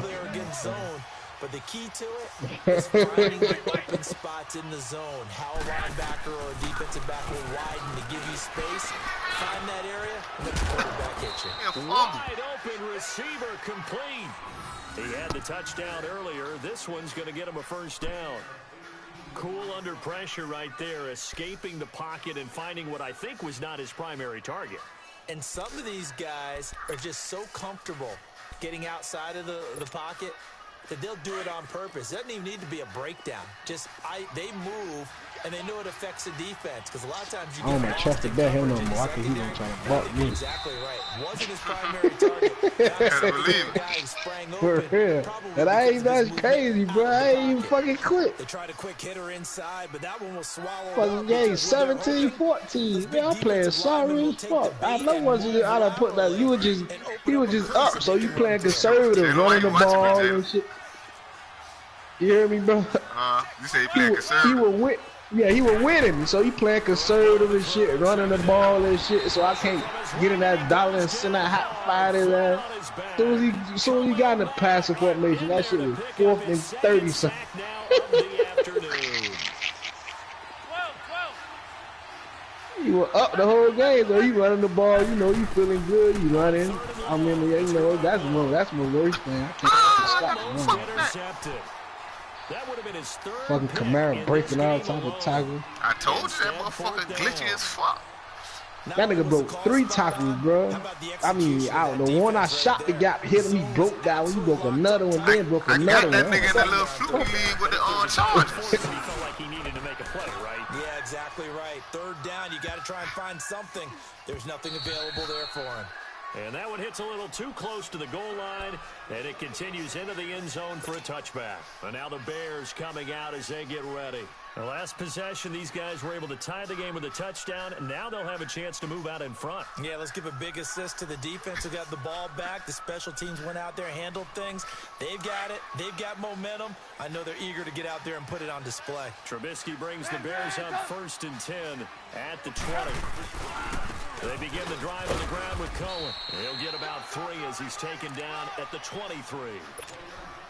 ball there against zone. But the key to it is finding the open spots in the zone. How a linebacker or a defensive back will widen to give you space. Find that area, and let the quarterback hit you. Wide open receiver complete. He had the touchdown earlier. This one's going to get him a first down. Cool under pressure right there, escaping the pocket and finding what I think was not his primary target. And some of these guys are just so comfortable getting outside of the pocket that they'll do it on purpose. It doesn't even need to be a breakdown. Just they move, and they know it affects the defense. Because a lot of times you get I don't trust to bet him no more. I think he's gonna try to buck me. Exactly right. Wasn't his primary target. For real. And that's crazy, bro. I ain't even fucking quit. They tried a quick hitter inside, but that one will swallow. Fucking game 17-14. Man, I'm playing sorry as fuck. I know once I done put that, he was just up, so you playing conservative, running the ball and shit. You hear me, bro? You say he playing conservative? He was winning, so he playing conservative and shit, running the ball and shit, so I can't get in that dollar and send that hot fire to that. As soon as he got in the passing formation, that shit was 4th and 30 something. He was up the whole game, so he running the ball, you know, you feeling good, you running. I mean, you know, that's my worst thing. I can't stop running. That would have been his third. Fucking Camaro breaking out top of tackle. I told you that motherfucker glitchy as fuck. That nigga broke 3 tackles, bro. I mean, I don't know. One I shot the gap, hit him, he broke that one. He broke another one, then broke another one. I got that nigga in the little fluky league with the Chargers. He felt like he needed to make a play, right? Yeah, exactly right. 3rd down, you got to try and find something. There's nothing available there for him. And that one hits a little too close to the goal line, and it continues into the end zone for a touchback. And now the Bears coming out as they get ready. The last possession, these guys were able to tie the game with a touchdown, and now they'll have a chance to move out in front. Yeah, let's give a big assist to the defense who got the ball back. The special teams went out there, handled things. They've got it. They've got momentum. I know they're eager to get out there and put it on display. Trubisky brings the Bears up 1st and 10 at the 20. They begin the drive on the ground with Cohen. He'll get about 3 as he's taken down at the 23.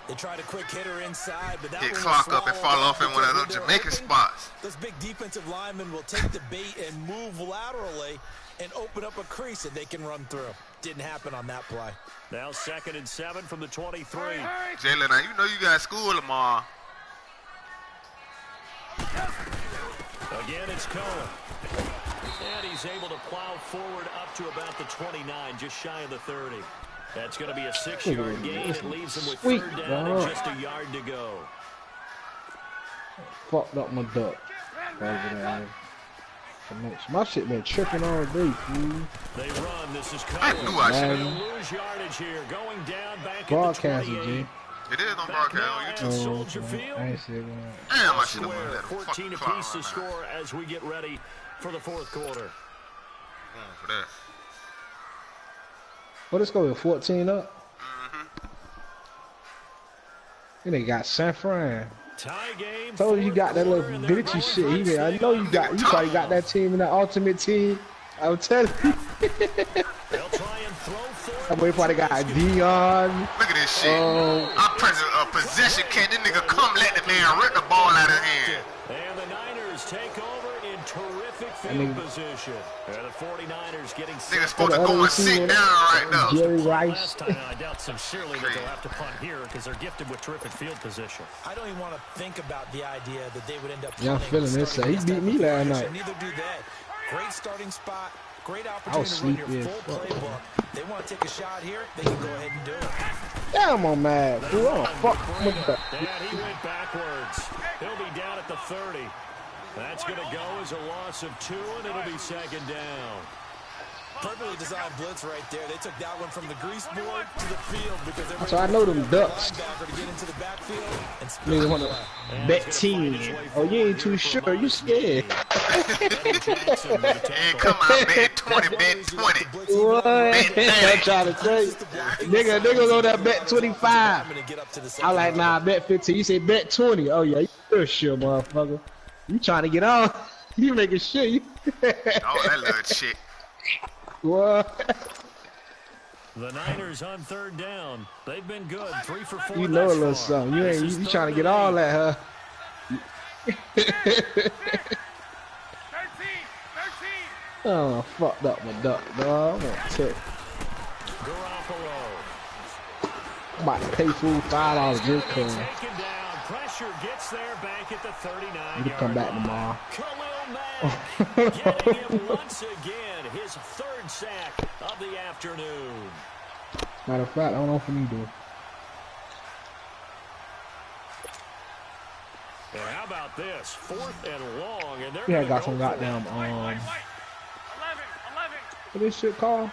They tried a quick hitter inside, but that one clock up and fall off in one of those Jamaican spots. Those big defensive linemen will take the bait and move laterally and open up a crease that they can run through. Didn't happen on that play. Now 2nd and 7 from the 23. Jalen, now you know you got school tomorrow. Again, it's Cohen. And he's able to plow forward up to about the 29, just shy of the 30. That's going to be a 6-yard gain. It leaves him with 3rd down and just a yard to go. Fucked up my duck. My shit been tripping all day, fool. They run. This is Cohen. I knew I should have lose yardage here. Going down back broadcasting, at the 28. It is on broadcast on YouTube. Soldier Field. I ain't see it. Damn, I should have moved that 14 apiece to score as we get ready for the 4th quarter. For that. Well, let's go with 14 up. And they got San Fran. Tie game. Told you got that little bitchy shit. I know you probably got that team in that ultimate team. I'm telling you. They'll try and throw for I'm waiting for the guy Dion. Look at this shit. I'm pressing a possession. Can't this nigga come let the man rip the ball out of his hand? And the Niners take over in terrific field position. The 49ers getting niggas supposed to go and sit down right now. Jerry Rice. Last time, I doubt sincerely that they'll have to punt here because they're gifted with terrific field position. I don't even want to think about the idea that they would end up. Yeah, I'm feeling this. He beat me last night. Neither do they. Great starting spot. Great opportunity to run your full playbook. They want to take a shot here, they can go ahead and do it. Damn, I'm mad. Fool, I'm fuck with that. And he went backwards. He'll be down at the 30. That's going to go as a loss of 2, and it'll be 2nd down. Perfectly designed blitz right there. They took that one from the grease board to the field because they're so I know them ducks. To get into the backfield and niggas want to bet 10. Oh, you ain't too sure. You scared. And come out bet 20, bet 20. What? I'm trying to tell you. Nigga go that bet 25. I'm like, nah, bet 15. You say bet 20. Oh, yeah, you sure, motherfucker. You trying to get on. You making sure you. Oh, that little shit. What? The Niners on third down. They've been good, 3 for 4. You know a little something. You trying to get all that, huh? 13. Oh, fucked up my duck, dog. I'm gonna take. I'm about to pay full $5 just cause. Pressure gets there back at the 39. You can come back tomorrow. Getting him once again, his third sack of the afternoon. Matter of fact, I don't know if we do. And how about this? 4th and long, and they're Yeah, got some goddamn what this shit called?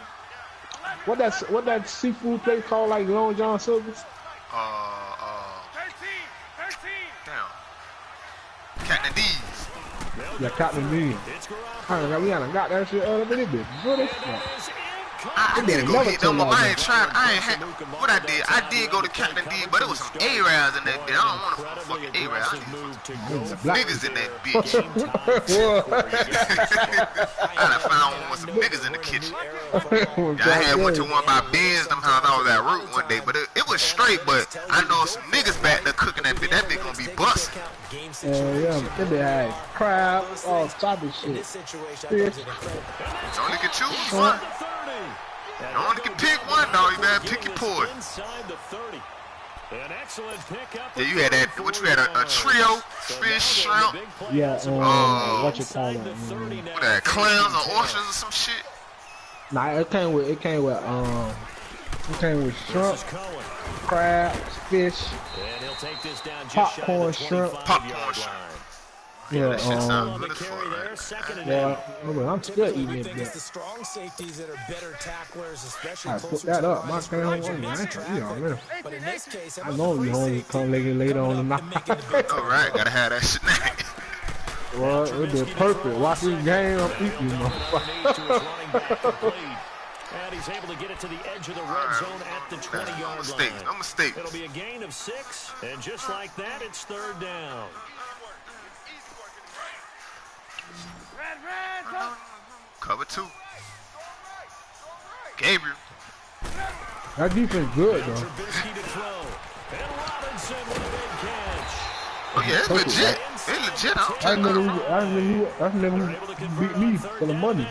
What that seafood place called, like Long John Silver's? 13. Damn. Captain D's. Yeah, Captain D. We haven't got that shit up in this bitch. Good as fuck. I didn't go hit them up. I ain't had what I did. I did go to Captain D, but it was some A-Rads in that bitch. I don't want to fucking A-Rads. I need some niggas in that bitch. I done found one with some niggas in the kitchen. I had went to one by Ben's. Them how I was at Root one day, but it was straight. But I know some niggas back there cooking that bitch. That bitch gonna be busting. Yeah, that bitch had crab, all type of shit. You only can choose one. You only can pick one, dog. You better pick your poison. Yeah, you had that. What you had? A trio, fish, shrimp. Yeah, what you call it? What that? Clams or oysters or some shit. Nah, it came with shrimp, crabs, fish, popcorn shrimp. Yeah, I'm still eating it. It's the strong safeties that are better tacklers, especially I put that up. My family, I But in this case, I know you home come later on tonight. All right, gotta have that shit now. Well, it'd be perfect. Watch this game, I'm eating, motherfucker. And he's able to get it to the edge of the red zone at the 20-yard line. No mistake. It'll be a gain of 6, and just like that, it's third down. Cover 2. Gabriel. That defense good, though. Oh, yeah, it's legit. It's legit. I never beat me for the money.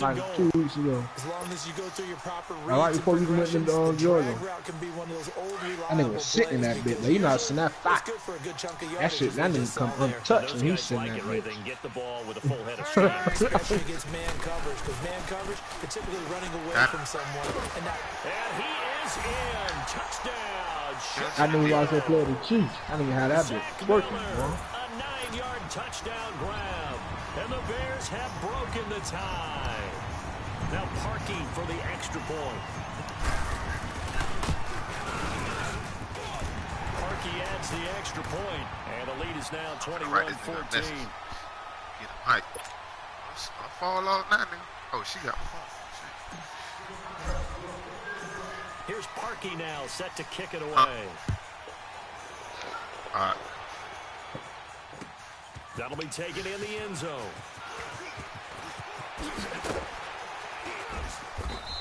Like 2 weeks ago. As long as you go through your proper reads, right before you went to Georgia. route can be one of those old That nigga was sitting in that bitch. You know, sitting that fat. That shit, that nigga come untouched and he's sitting in that bitch. Get the ball with a full head of steam. Especially against man coverage, because man coverage, they're typically running away from someone. And he is in. Touchdown. I knew he was going to play the Chiefs. I didn't even have that bitch working, bro. A 9-yard touchdown grab. And the Bears have broken the tie. Now Parkey for the extra point. Parkey adds the extra point, and the lead is now 21-14. I fall off now, nigga. Oh, she got Here's Parkey now, set to kick it away. All right. That'll be taken in the end zone.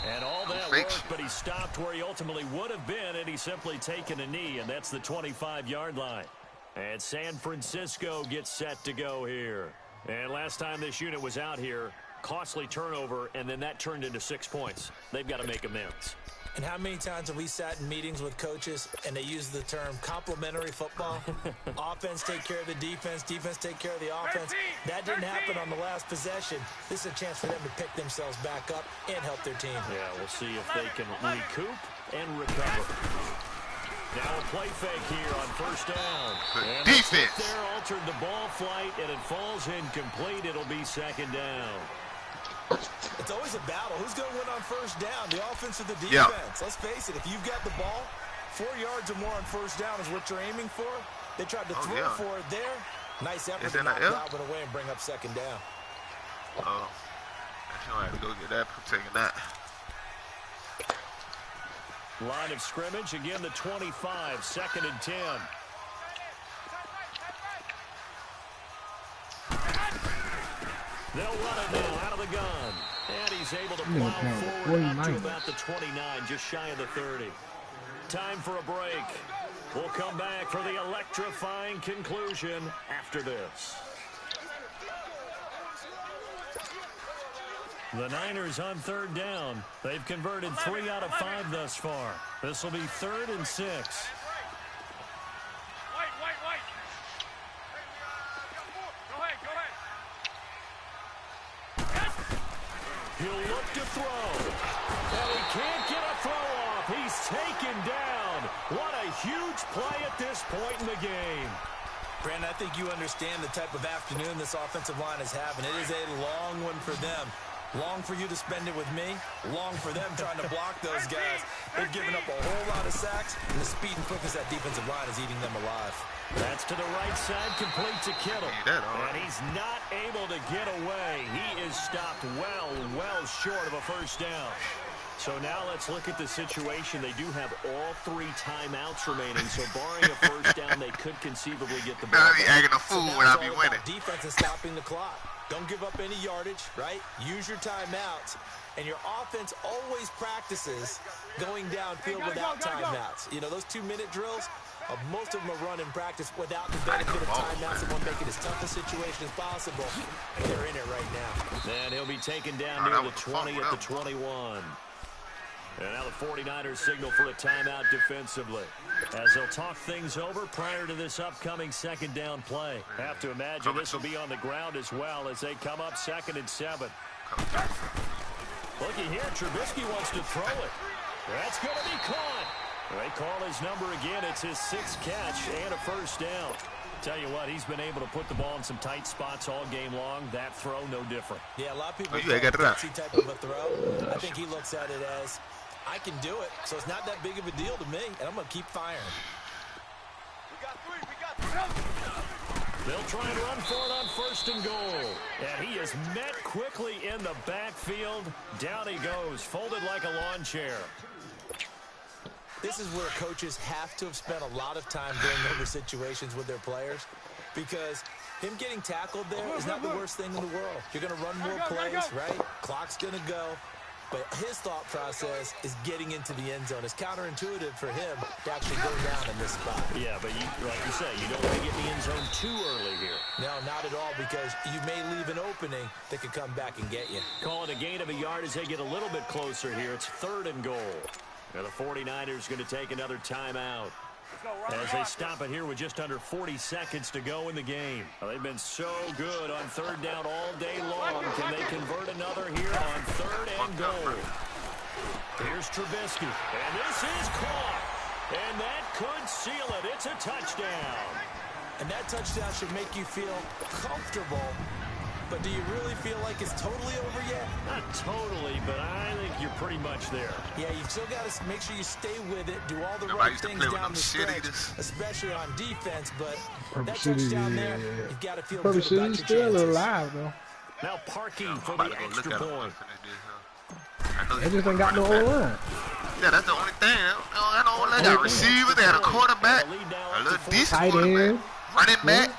And all that work, but he stopped where he ultimately would have been, and he's simply taken a knee, and that's the 25-yard line. And San Francisco gets set to go here. And last time this unit was out here, costly turnover, and then that turned into 6 points. They've got to make amends. And how many times have we sat in meetings with coaches and they use the term complementary football? Offense take care of the defense, defense take care of the offense. That didn't happen on the last possession. This is a chance for them to pick themselves back up and help their team. Yeah, we'll see if they can recoup and recover. Now a play fake here on first down. And defense there altered the ball flight, and it falls incomplete. It'll be second down. It's always a battle. Who's going to win on first down, the offense or the defense? Yeah. Let's face it, if you've got the ball, 4 yards or more on first down is what you're aiming for. They tried to throw for it there. Nice effort to knock Dalvin away and bring up second down. Oh, I have to go get that, taking that. Line of scrimmage, again the 25, 2nd and 10. They'll run it now out of the gun. And he's able to plow forward up to about the 29, just shy of the 30. Time for a break. We'll come back for the electrifying conclusion after this. The Niners on third down. They've converted 3 out of 5 thus far. This will be 3rd and 6. He'll look to throw. And he can't get a throw off. He's taken down. What a huge play at this point in the game. Brandon, I think you understand the type of afternoon this offensive line is having. It is a long one for them. Long for you to spend it with me. Long for them trying to block those guys. They've given up a whole lot of sacks, and the speed and quickness of that defensive line is eating them alive. That's to the right side, complete to Kittle. And he's not able to get away. He is stopped well short of a first down. So now let's look at the situation. They do have all 3 timeouts remaining, so barring a first down, they could conceivably get the ball. I'll be acting a fool when I be winning. Defense is stopping the clock. Don't give up any yardage, right? Use your timeouts. And your offense always practices going downfield without timeouts. You know, those 2-minute drills, most of them are run in practice without the benefit of timeouts. They want to make it as tough a situation as possible. And they're in it right now. And he'll be taken down near the 20 at the 21. And now the 49ers signal for a timeout defensively, as they'll talk things over prior to this upcoming second down play. Have to imagine this will be on the ground as well as they come up 2nd and 7. Looky here, Trubisky wants to throw it. That's going to be caught. They call his number again. It's his 6th catch and a first down. Tell you what, he's been able to put the ball in some tight spots all game long. That throw, no different. Yeah, a lot of people think that's the type of a throw. I think he looks at it as, I can do it, so it's not that big of a deal to me, and I'm going to keep firing. We got 3. They'll try and run for it on 1st and goal. And he is met quickly in the backfield. Down he goes, folded like a lawn chair. This is where coaches have to have spent a lot of time going over situations with their players, because him getting tackled there is not the worst thing in the world. You're going to run more plays, right? Clock's going to go. But his thought process is getting into the end zone. It's counterintuitive for him to actually go down in this spot. Yeah, but like you say, you don't want to get in the end zone too early here. No, not at all, because you may leave an opening that could come back and get you. Call it a gain of a yard as they get a little bit closer here. It's 3rd and goal. Now the 49ers going to take another timeout as they stop it here with just under 40 seconds to go in the game. Well, they've been so good on 3rd down all day long. Can they convert another here on 3rd and goal? Here's Trubisky, and this is caught. And that could seal it. It's a touchdown. And that touchdown should make you feel comfortable. But do you really feel like it's totally over yet? Not totally, but I think you're pretty much there. Yeah, you've still got to make sure you stay with it, do all the right things down the stretch, especially on defense. But that touchdown there, you've got to feel good about your chances. Still alive, though. Now parking for the extra point. They just ain't got no O-line. Yeah, that's the only thing. I don't got receivers. They had a quarterback, a little decent tight end, running back.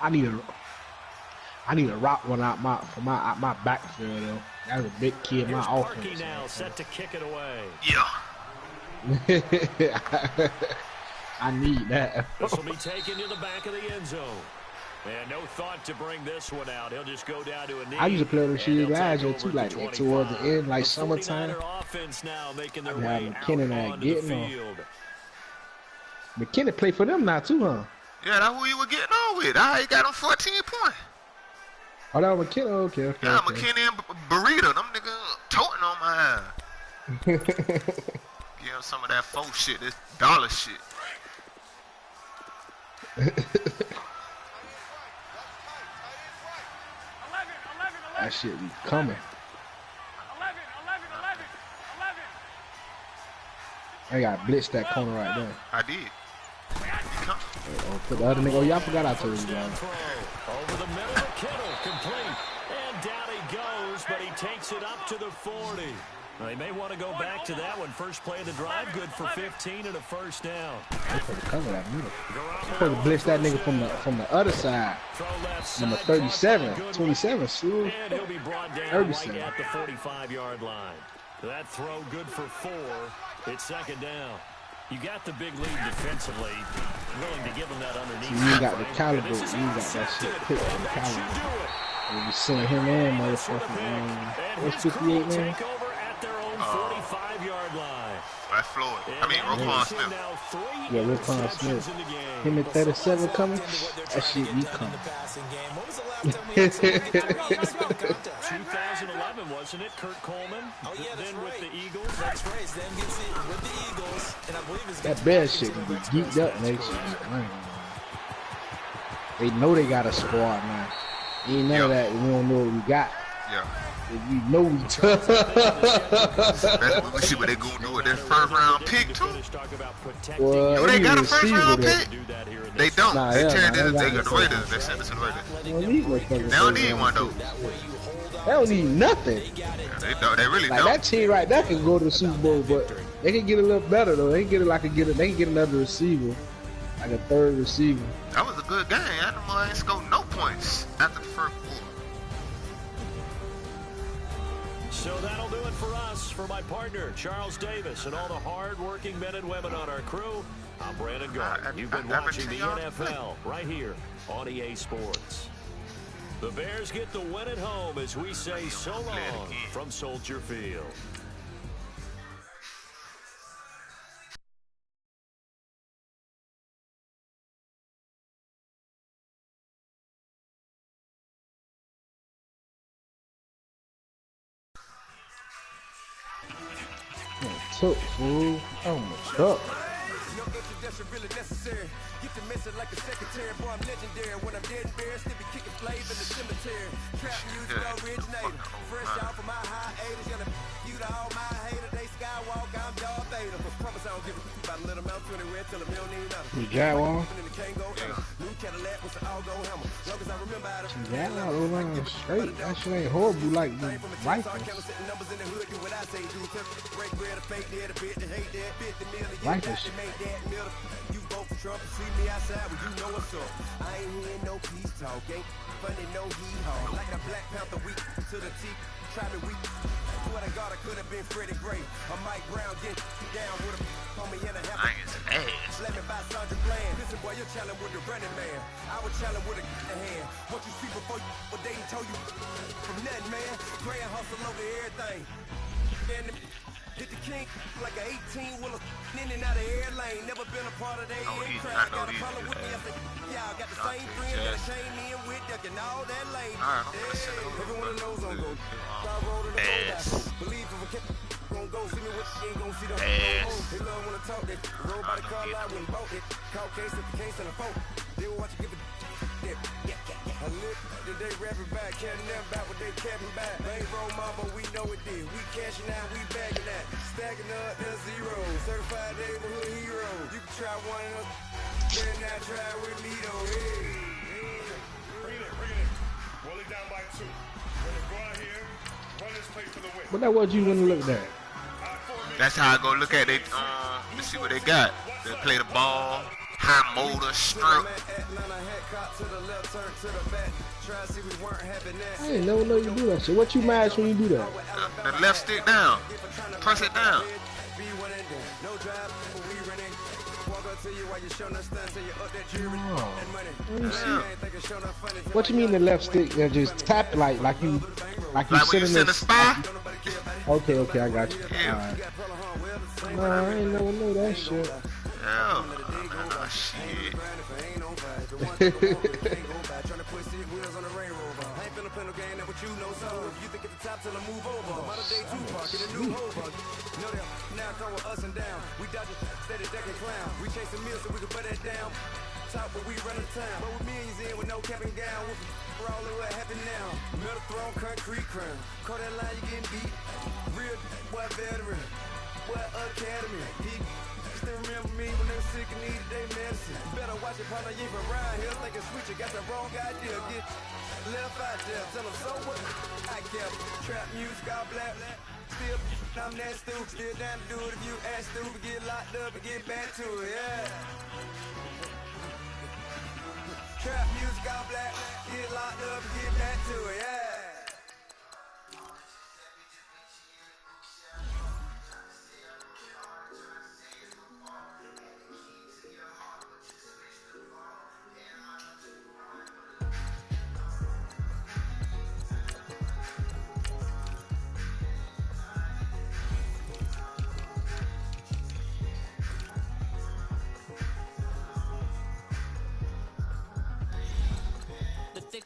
I need a rock one out my backfield though. That's a big key in my offense. Now set to kick it away. Yeah. I need that. This will be taken to the back of the end zone. And no thought to bring this one out. He'll just go down to a knee. I used to play with the guys too, like towards the end, like summertime. Offense now making their way McKinnon getting on. McKinnon play for them now too, huh? Yeah, that's who he was getting on with. He got him 14 points. Oh, that was McKinnon? Okay. Yeah, okay. McKinnon and Burrito. Them niggas toting on my ass. Give him some of that faux shit, this dollar shit. That shit be coming. 11. I got blitzed that corner right there. I did. Put the other nigga. Oh, y'all forgot I told you guys. Over the middle of Kittle, complete. And down he goes, but takes it up to the 40. Well, they may want to go back to that one. First play of the drive, good for 15 and a first down. Cover that middle. Supposed to blitz that nigga from the other side. Number 37, 27, slow. And he'll be brought down right at the 45-yard line. That throw good for 4. It's second down. You got the big lead defensively. Willing to give him that underneath. You got the caliber. You got that shit picked on the caliber. We'll be sending him in, motherfucker. What's 58, man? 45-yard line. That's Floyd. I mean, Roquan Smith. Yeah, Roquan Smith. Him at 37 coming? That shit be coming. 2011, wasn't it? Kurt Coleman. Oh, yeah, that's then right. With the Eagles. That's right. Then gets it with the Eagles. And I believe it's That bad shit can be geeked up next year. They know they got a squad now. Ain't none of that. We don't know what we got. Yeah. We know we tough. We see what they gonna do with their first round pick too. Well, Do they got a first round pick? They don't. Nah, they yeah, turned nah, it. they They got got the Raiders. They sent it to the Raiders. They They don't need one though. They don't need nothing. Yeah, they don't. They really Like don't. that team right there can go to the Super Bowl, but they can get a little better though. They can get another receiver, like a third receiver. That was a good game. I ain't scored no points after the first quarter. So that'll do it for us. For my partner, Charles Davis, and all the hard-working men and women on our crew, I'm Brandon Gardner. You've been watching the NFL right here on EA Sports. The Bears get the win at home as we say so long from Soldier Field. Took fool. Oh my god. No introduction really necessary. Get the message like a secretary. Boy, I'm legendary. When I'm dead and bare, still be kicking slave in the cemetery. Trap music originator. Fresh out from my high 80s. Gonna you to all my haters. They skywalk, I'm Darth Vader. Promise I don't give a about a little mouth 20 red till a mill need nothing. You Jaguar? New Cadillac with the all-go hammer. Long as I remember how to Jaguar over straight. That shit ain't horrible like the Vikings. Vikings. You vote for Trump and see me outside when you know what's up. I ain't hearing no peace talk, ain't funny no hee-haw. Like a Black Panther weak to the teeth, try me weak. Swear to God I could have been Freddie Gray. Or Mike Brown get down with a homie in a half. I ain't some ass. Let me buy Sandra Bland. Listen boy, you're challenging with the running man. I was challenging with a hand. What you see before you, what they told you from nothing, man. Gray and hustle over everything. And hit the king like an 18-wheeler in and out of air lane. Never been a part of their aircraft. Got a problem with me. I said, y'all got the same friends that came in with ducking all that lane. Everyone knows I'm going to believe if a kid gon' go see me what she ain't gon' see them. They love when I talk that roll by the car lot when bought it. Call case if the case and a phone. They will watch you give a I live today rapping back, can't never back what they capping back. They ain't roll mom, but we know it did. We cashing out, we bagging that. Stacking up, that's zero. Certified neighborhood hero. You can try one of them, then not try with me though. Hey. Bring it in. Roll it down by 2. Let's go out here, run this play for the win. But that what you wouldn't look at. That's how I go look at it. Let's see what they got. They play the ball, high motor, strip. I didn't never know you do that shit. What you mash when you do that? The left stick down. Press it down. What you mean the left stick? Just tap like you Like when you send a spy. Okay, I got you. Yeah. Alright. No, I ain't never know that shit. Yeah. Shit. Now come with us and down. We dodge it, steady decking clown. We chasing meals so we can put that down. Top, but we run the town. But with millions in with no cap and gown. We're all what happened now. Metal throne, concrete crown. Call that line, you getting beat. Real boy veteran. Boy academy. He still remember me when they sick and need their medicine. Better watch it, partner, you ain't around here thinking sweet. You got the wrong idea. Get left out there. Tell them so what? I kept trap music, all black. Still, I'm that stupid. Still down to do it if you act stupid. Get locked up and get back to it, yeah. Trap music, all black. Get locked up and get back to it, yeah.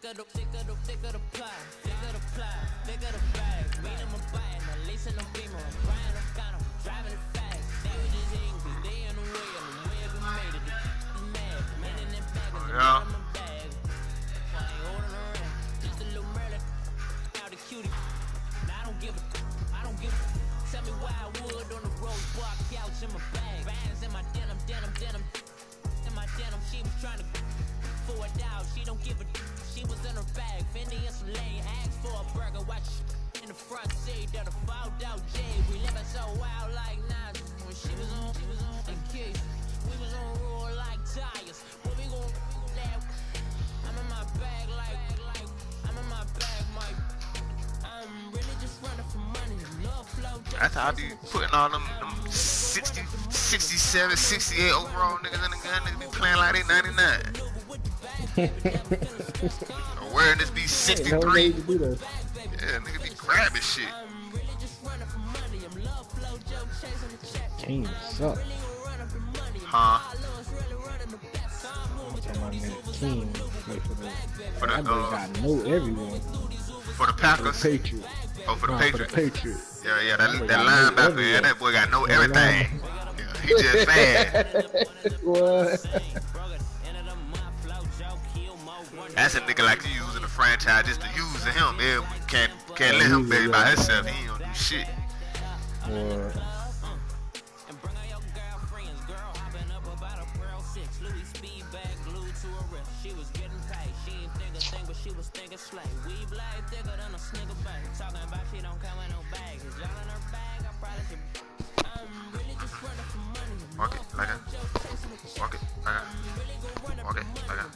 Thicker the pie, thicker the bag. Meet them a buying, at least in the beamer. I'm buying them kind of driving it fast. They was just eating cause they in the way and the way we made it. The mad, man in that bag and the in my bag. I ain't holding around, just a little Merlin. Out the cutie. I don't give a. Tell me why I would on the road, bar couch in my bag. Bands in my denim. In my denim, she was trying to for a doubt. She don't give a. She was in her bag, Fendi and some lane. Asked for a burger, watch in the front seat of the fouled out J. We living so wild like Nas. When she was on the key, we was on roll like tires. What we gon' that? I'm in my bag like I'm in my bag, Mike. I'm really just running for money. Love flow. That's how I be putting all them 60, 67, 68 overall niggas in the gun. Niggas be playing like they 99. Awareness be 63. Yeah, nigga be grabbing shit. King suck. Huh? King for the got know everyone. For the Packers. For the Patriots. Oh, for the Patriots. For the Patriots. Yeah, that linebacker. Yeah, that boy got know everything. Yeah, he just fast. What? That's a nigga like you using the franchise just to use him. Man, we can't let him be by himself. He ain't gonna do shit. Walk it like that. Walk it like that. Walk it like that.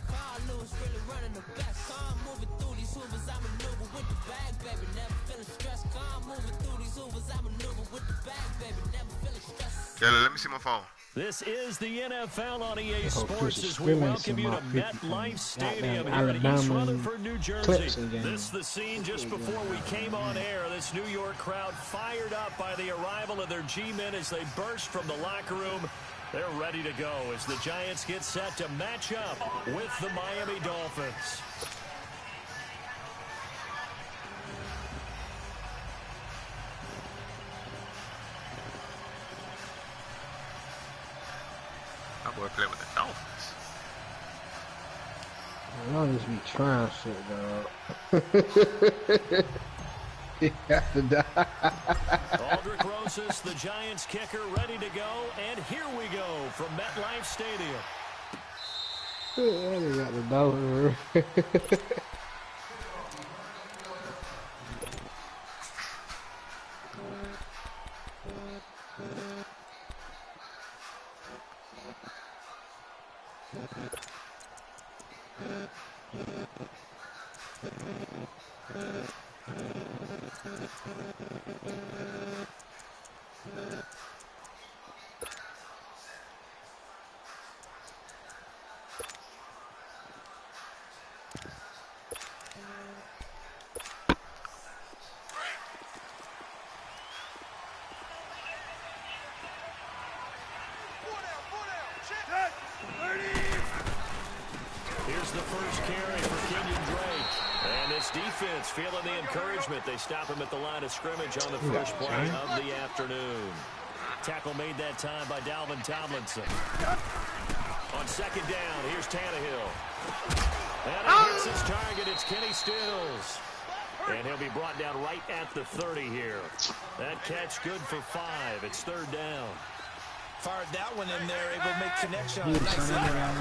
Kelly, let me see my phone. This is the NFL on EA Sports as we welcome you to MetLife Stadium here in East Rutherford, New Jersey. This is the scene just before we came on air. This New York crowd fired up by the arrival of their G-men as they burst from the locker room. They're ready to go as the Giants get set to match up with the Miami Dolphins. My boy play with the Dolphins. Y'all just be trying shit, dog. He got to die. Aldrich Rosas, the Giants kicker, ready to go. And here we go from MetLife Stadium. He got the dollar. Here's the first carry for Kenyon Drake. And this defense feeling the encouragement. They stop him at the line of scrimmage on the first play of the afternoon. Tackle made that time by Dalvin Tomlinson. On second down, here's Tannehill. And it hits his target. It's Kenny Stills. And he'll be brought down right at the 30 here. That catch good for 5. It's third down. Fired that one in there, able to make connection on He a nice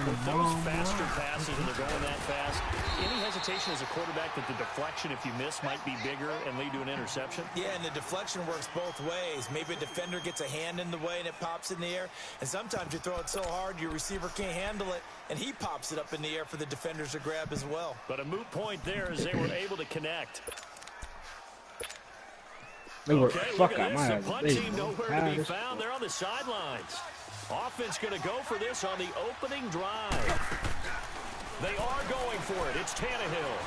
With those faster passes and they're going that fast, any hesitation as a quarterback that the deflection, if you miss, might be bigger and lead to an interception? Yeah, and the deflection works both ways. Maybe a defender gets a hand in the way and it pops in the air. And sometimes you throw it so hard your receiver can't handle it, and he pops it up in the air for the defenders to grab as well. But a moot point there as they were able to connect. They were Okay, fuck look at out this. my The punt team nowhere to be found. They're on the sidelines. Offense going to go for this on the opening drive. They are going for it. It's Tannehill.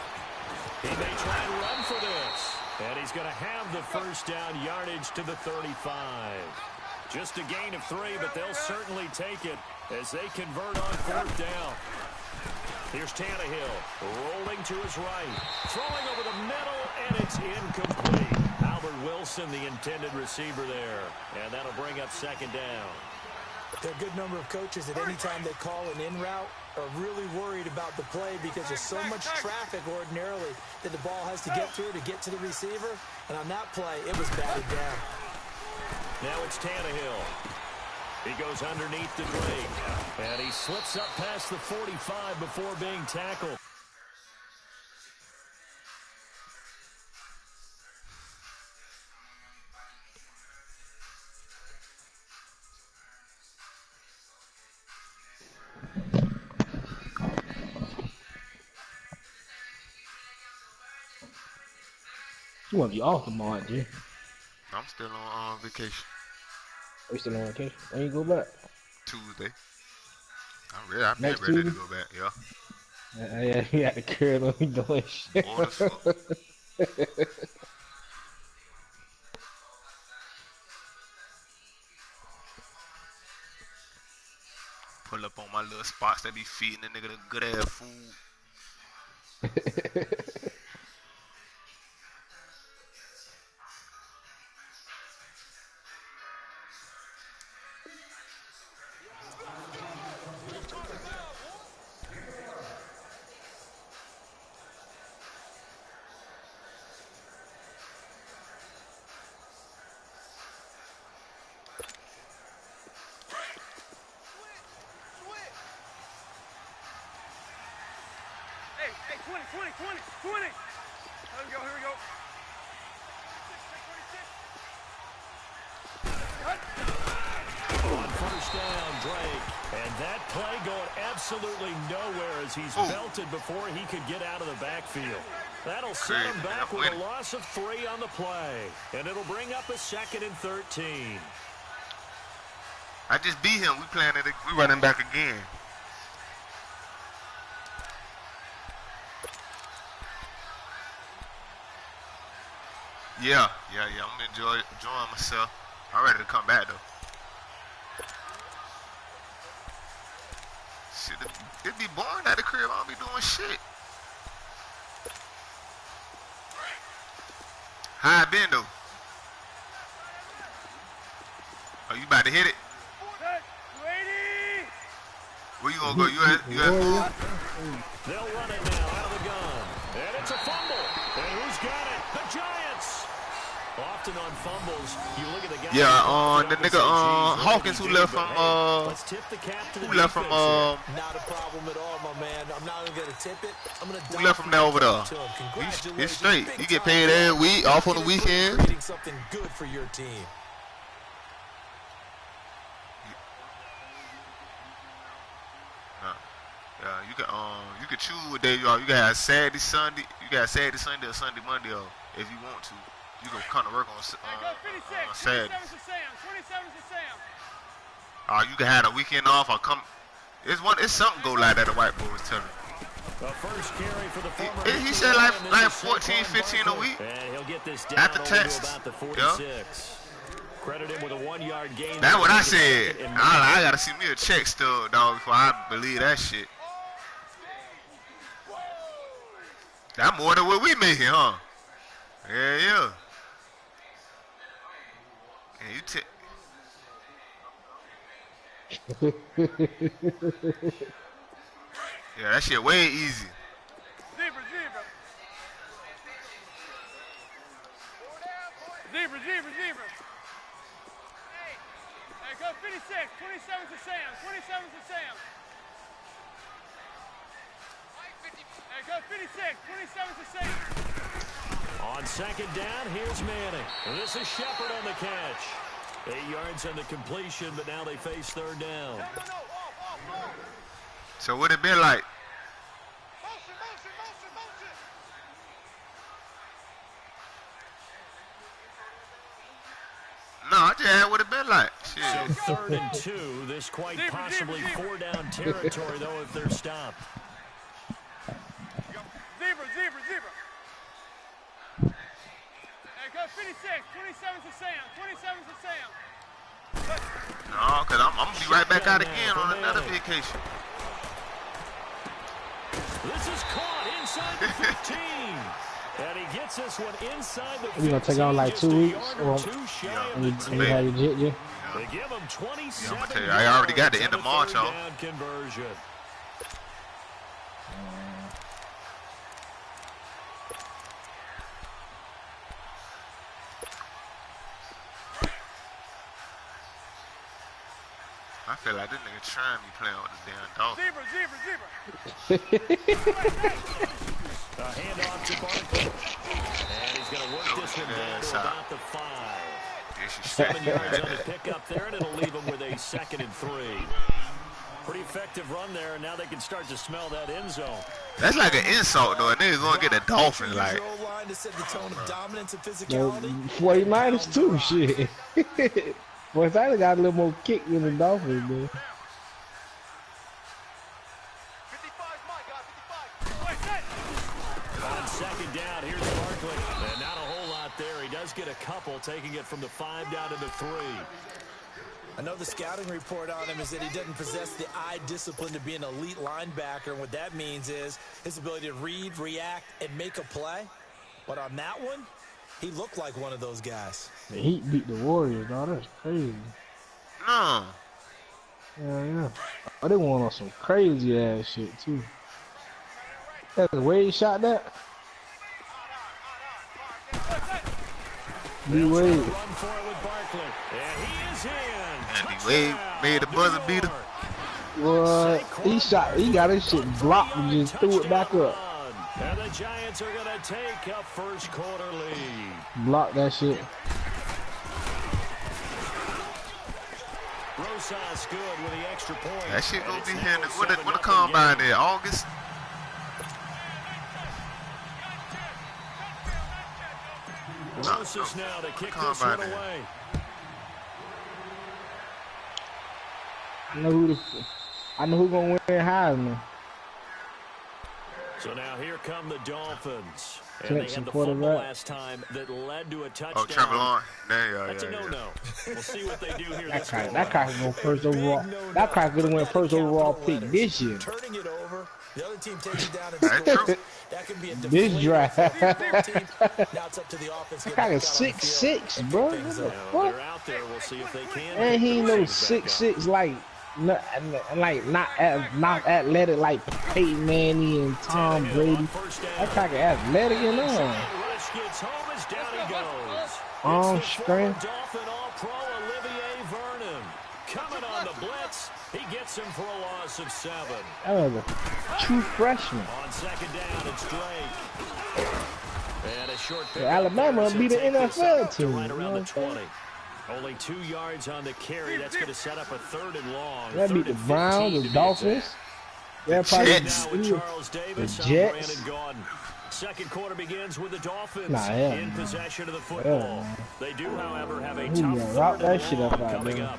He may try and run for this. And he's going to have the first down yardage to the 35. Just a gain of 3, but they'll certainly take it as they convert on 4th down. Here's Tannehill rolling to his right. Throwing over the middle, and it's incomplete. Albert Wilson, the intended receiver there. And that'll bring up 2nd down. There are a good number of coaches at any time they call an in route are really worried about the play because there's so much traffic ordinarily that the ball has to get through to get to the receiver. And on that play, it was batted down. Now it's Tannehill. He goes underneath the Drake. And he slips up past the 45 before being tackled. You want to be off tomorrow, G? I'm still on vacation. Are you still on vacation? When you go back? Tuesday. I'm Next ready to Tuesday? go back. Yeah. Yeah, he had the curl on me doing shit. Bored as fuck. Pull up on my little spots that be feeding the nigga the good ass food. Hey, 20. Here we go. On 1st down, Drake. And that play going absolutely nowhere as he's belted before he could get out of the backfield. That'll set him back with a loss of 3 on the play. And it'll bring up a 2nd and 13. I just beat him. We running back again. Yeah. I'm enjoying myself. I'm ready to come back though. Shit, it be boring at the crib. I don't be doing shit. How I been though? Oh, you about to hit it? Where you gonna go? You at food? They'll run it now out of the gun. And it's a fumble. And who's got it? The Giants. Often on fumbles, you look at the guy. Yeah, the nigga Hawkins who left from Let's tip the cap to the who left from Not a problem at all, my man. I'm not even gonna tip it. I'm gonna who left from there over there? He's straight. You get paid every week, off on the weekend. Creating something good for your team. Yeah, you can choose what day you are. You got Saturday, Sunday. You got Saturday, Sunday, or Sunday, Monday off if you want to. You can come to work on Saturday. You can have a weekend off or come. It's something go like that. The white boy was telling me. The first carry for the former He said like 14, 15 a week. And he'll get this down After over Texas. to about the 46. Credit him with a 1-yard gain. That's what I said. I gotta see me a check still, dog, before I believe that shit. That's more than what we making, huh? Yeah. And you yeah, that shit way easy. Zebra. Hey, go 56. 27 to Sam. 27 to Sam. Hey, go 56. 27 to Sam. On second down, here's Manning. And this is Shepard on the catch. 8 yards on the completion, but now they face third down. So what it been like? No, I just had what it been like. Shit. So 3rd and 2. This quite possibly 4-down territory, though, if they're stopped. Zebra. Hey, go 56. 27 to Sam. 27 to Sam. No, because I'm going to be right back out again on another vacation. This is caught inside the 15. And he gets this one inside the 15. You gonna take on like 2 weeks? Or They you give him 27. I'm going to tell you, I already got the end of March off. Conversion. I feel like this nigga trying me playing with the damn dog. Zebra. A handoff to Barkley. And he's going to work this one down to about the 5. 7 yards on the pickup there, and it'll leave him with a 2nd and 3. Pretty effective run there, and now they can start to smell that end zone. That's like an insult, though. A nigga's going to get a Dolphin, like. 49ers too, shit. Well, if I got a little more kick than the Dolphins, man. 55. On second down, here's Barkley. And not a whole lot there. He does get a couple, taking it from the 5 down to the 3. I know the scouting report on him is that he doesn't possess the eye discipline to be an elite linebacker. And what that means is his ability to read, react, and make a play. But on that one, he looked like one of those guys. The Heat beat the Warriors, dog. That's crazy. No. Yeah. Oh, they won on some crazy ass shit too. That's the way he shot that. D Wade. Run for it with Barkley. And he is in. And D Wade made the buzzer beater. What? He got his shit blocked and just threw it back up. And the Giants are going to take a first quarter lead. Block that shit. Rosas good with the extra point. That shit gonna be here in the, when the combine there, August. Rosas now to kick this one away. I know who gonna win Heisman. So now here come the Dolphins. And they had the fumble last time that led to a touchdown. Oh, Trevor Lawrence. That's a no-no. We'll see what they do here this time. That guy can go first overall. That guy could have went first overall pick this year. Turning it over, the other team takes it down and scores. That can be a this draft. Now it's up to the offense. That guy is 6'6", bro. What? They're out there. We'll see if they can. And he knows 6'6", not athletic like Peyton Manning and Tom Brady. That guy is athletic and all. Arm strength. Dolphin All-Pro Olivier Vernon coming on the blitz. He gets him for a loss of 7. That was a true freshman. On second down, it's Drake. And a short pick. Alabama beat the NFL team. Right around the 20. Only 2 yards on the carry. That's going to set up a 3rd and long. They beat the Browns, the Dolphins. They're probably the Jets. Second quarter begins with the Dolphins in possession of the football. They do, however, have a tough route that shit up coming up.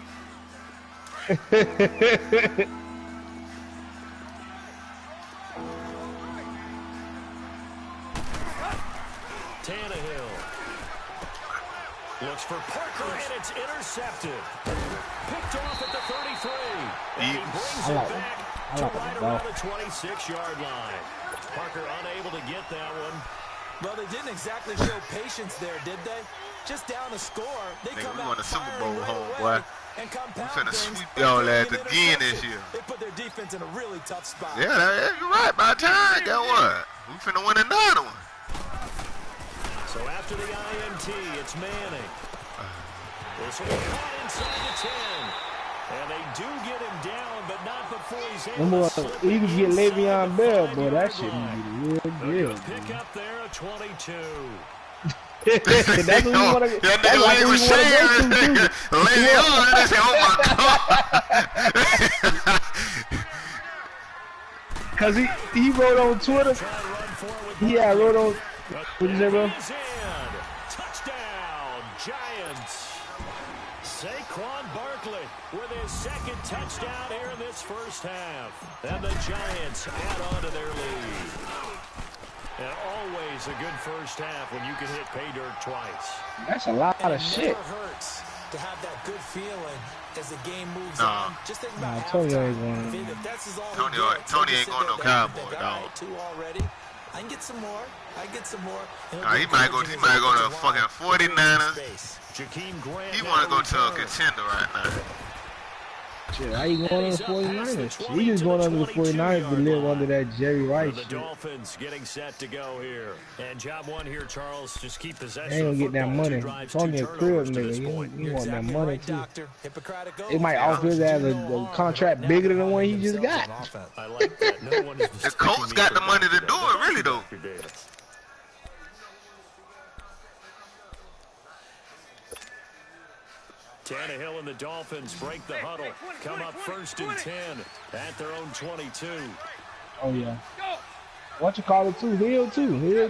Tannehill looks for Parker, and it's intercepted. Picked off at the 33. And he brings it back to right around the 26-yard line. Parker unable to get that one. Well, they didn't exactly show patience there, did they? Just down a score. They come out won a Super Bowl, right homeboy. And we finna sweep y'all ass again this year. They put their defense in a really tough spot. Yeah, you're right. By the time, guess what? We finna win another one. So after the INT, it's Manning. This will be caught inside the 10. And they do get him down, but not before he's able Remember, to slip you it could get inside Le'Veon the Bell, boy. That 5-yard shit line. would be real good. Pick up there at 22. That's what you want to. That That's nigga like leg what was you want to go shaking. to, too. Lay on. They say, oh my God. Cause he wrote on Twitter. Yeah, I wrote on. What you say, bro? Touchdown, Giants. Saquon Barkley with his second touchdown here in this first half. And the Giants add on to their lead. And always a good first half when you can hit pay dirt twice. That's a lot of shit. It never hurts to have that good feeling as the game moves on. Just think about Tony halftime. ain't going. If that's his all Tony ain't going no Cowboy, dog. Two already. I can get some more. He might go to the fucking 49ers. He want to go to a contender right now. Shit, how you going on the 49ers? He just going under the 49ers to live under that Jerry Rice the shit. Dolphins getting set to go here. And job one here, Charles, just keep possession. They ain't gonna get that money. Drives, It's only a crib, nigga. You want that money, too. It might offer his ass a contract bigger than the one he just got. I like that. No one is The Colts got the money to do it, really, though. Tannehill and the Dolphins break the huddle. Come up first and 10 at their own 22. Oh, yeah. What you call it, too? Hill, too. Hill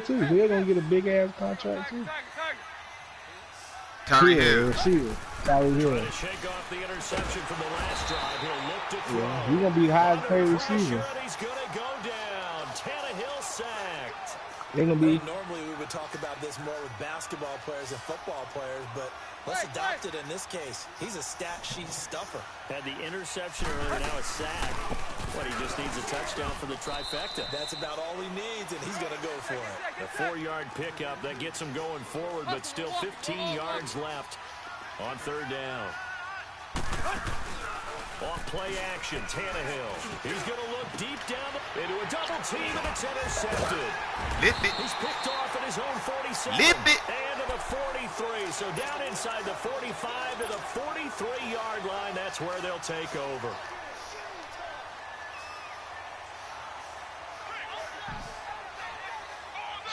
gonna get a big-ass contract, too. Tyreek Hill. Receiver. Tyreek Hill. To shake off the interception from the last drive. He'll look to throw. Yeah, he's gonna be highest paid receiver. He's gonna go down. Tannehill sacked. They're gonna be. Normally we would talk about this more with basketball players and football players, but let's adopt it in this case. He's a stat sheet stuffer. Had the interception earlier, now a sack. What, he just needs a touchdown for the trifecta. That's about all he needs, and he's going to go for it. A 4-yard pickup that gets him going forward, but still 15 yards left on third down. Off play action, Tannehill. He's going to look deep down into a double team, and it's intercepted. Lip it. He's picked off at his own 47. Lip it. And to the 43. So down inside the 45 to the 43-yard line. That's where they'll take over.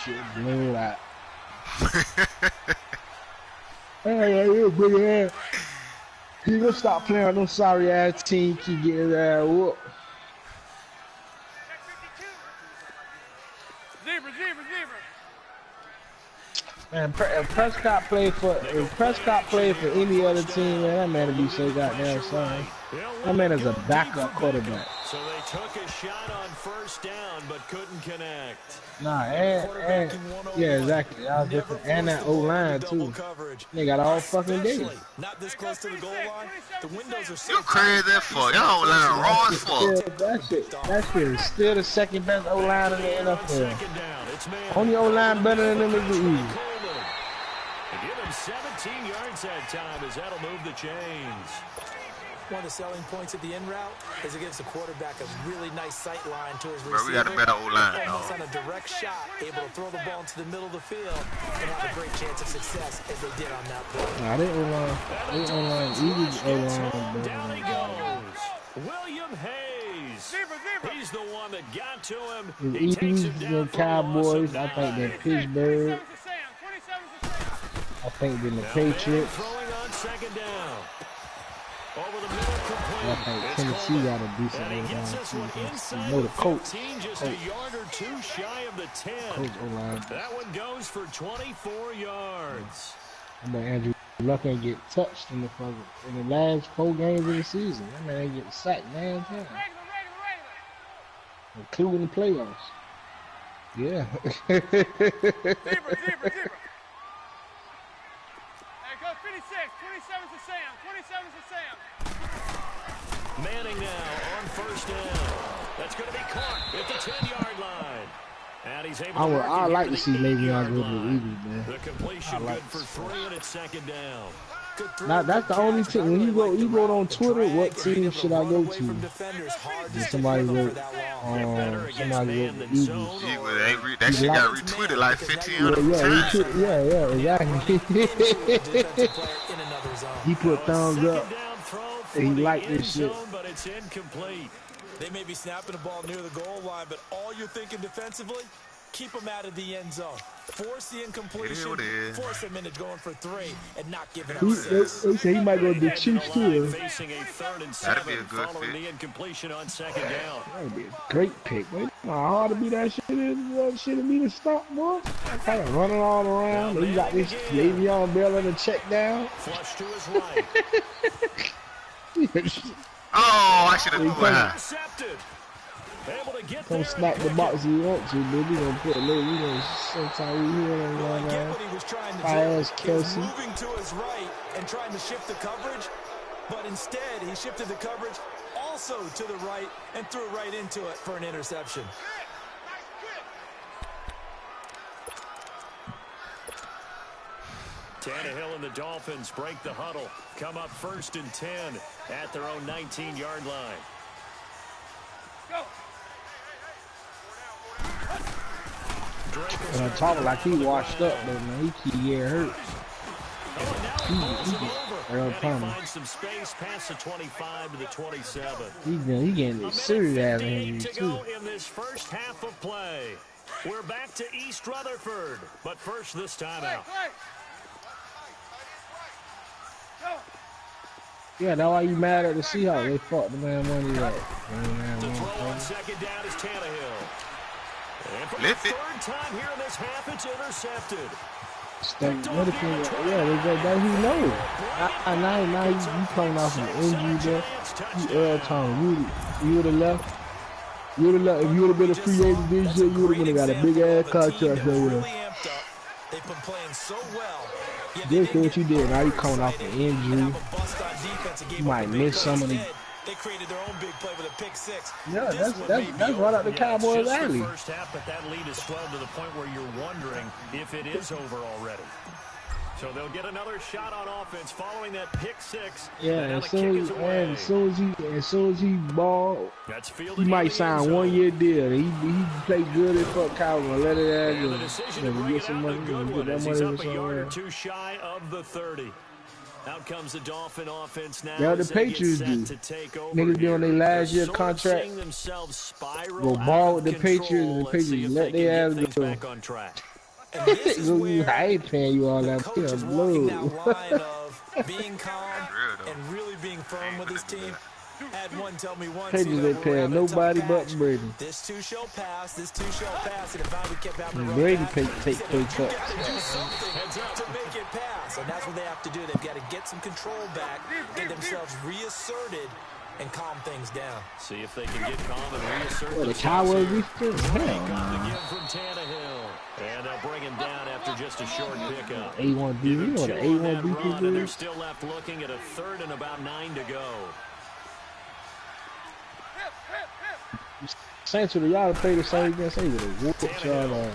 Shit, blew out. Hey, you big ass. He gonna stop playing with them sorry ass team. Keep getting his ass whooped. Zebra. Man, if Prescott played for any other team, man, that man would be so goddamn sorry. That man is a backup quarterback. So they took a shot on first down, but couldn't connect. Nah, and yeah, exactly. I was different. And that O-line too. They got all fucking day. Not this close to the goal line. The windows are so You crazy as fuck. Y'all O-line raw as fuck. That shit is still the second best O-line in the NFL. Second down. It's man. Only O-line better than them is the Eagles. They give him 17 yards that time as that'll move the chains. One of the selling points at the in route is it gives the quarterback a really nice sight line to his receiver. Bro, we got a better O-line, Almost dog. on a direct shot, able to throw the ball into the middle of the field and have a great chance of success as they did on that play. Nah, they O-line, Eagles O-line better Down he than goes. William Hayes. He's the one that got to him. the He takes Eagles him down and for a loss of Cowboys. I think 9. they're Pittsburgh. I think they're the Patriots. Throwing on second down. Over the middle complete. I think It's Tennessee Coleman. got a decent And he gets O-line this too. one You inside know the the coach. 15, just a yard or two shy of the 10. Coach O-line. That one goes for 24 yards. I mean, Andrew Luck ain't get touched in the last 4 games of the season. That man ain't get sacked 9 times, including the playoffs. Yeah. Zebra. There goes 56. 27's to Sam. 27's to Sam. Manning now on first down. That's going to be caught at the 10-yard line. And he's able to I like to the see Le'Veon 8-yard go to the line. Eagles, man. The completion good for 3, and it's second down. Now, that's the only team. When you wrote on Twitter, what team should I go to? And somebody wrote the Eagles. That shit got retweeted like 1,500 times. Yeah, exactly. He put thumbs up. Second down throw for He the like end this shit. zone, but it's incomplete. They may be snapping the ball near the goal line, but all you're thinking defensively, keep them out of the end zone. Force the incompletion, force them into going for 3 and not giving up 6. They say he might go to the Chiefs too. Facing a 3rd and That'd be 7 a good following fit. the incompletion on 2nd down. That'd be a great pick. Wait, how hard to be that shit is? That shit to be the stop, boy. Kind of running all around. He got this Le'Veon Bell in the check down. Flush to his right. Oh, I should have threw it high. Intercepted. Able to get Come there. snap the box if you want to, but we gonna put a little, we gonna sometime we hear them Well, I going get on. what he was trying to Fire do. as He was Kelsey. moving to his right and trying to shift the coverage, but instead he shifted the coverage also to the right and threw right into it for an interception. Tannehill and the Dolphins break the huddle. Come up 1st and 10 at their own 19-yard line. And I'm talking like he washed up, but man, he keep getting hurt. He Finds some space past the 25 to the 27. He getting serious ass injuries To too. go in this first half of play. We're back to East Rutherford, but first this time out. Yeah, that's why you mad at the Seahawks. They fucked the man money up. The throw on 2nd down is Tannehill. And for the Lift it. 3rd time here in this half, it's intercepted. What if that he knows. Now you coming off an injury, bro. You Earl Thomas. You would have left. You would have left. If you would have been a free agent this year, you would have got a big ass contract there with him. They've been playing so well. This is what you did. Now you coming off an injury. You might miss some of the. They created their own big play with a pick 6. Yeah, that's right out the Cowboys alley. First half, but that lead is swelled to the point where you're wondering if it is over already. So they'll get another shot on offense following that pick 6. Yeah, as soon as he ball, That's he might sign 1-year deal. He play good at fuck Cowboys. Let it ass the go. decision to Let bring me it get some out money. a good Get one that as he's money up to a yard or somewhere. 2 shy of the 30. Out comes the Dolphin offense now. Yeah, the as they get Patriots set do. to take over Niggas be on their here. last They're year sort of contract. seeing themselves spiral Go out ball of with the Patriots, and the control. Let's see Patriots if let they can their get ass things go. back on track. And this is where I ain't paying you all the that. coach Yeah, is walking that blue. line of being calm and really being firm with his team. Had one tell me once, Patriots ain't paying nobody but Brady. This too shall pass, this too shall pass. And if we kept having to run Brady back, take pay you cuts. got to do something to make it pass. And that's what they have to do. They've got to get some control back, get themselves reasserted, and calm things down. See if they can get calm and reassert Well, the themselves Cowboys here. defense, hell, Come to man. give from Tannehill. And they'll bring him down after just a short pickup. A1 Give defense, him you know 2 the on that A1 run, and they're defense is? still left looking at a 3rd and about 9 to go. Saints would y'all play the same against they would have whooped y'all on.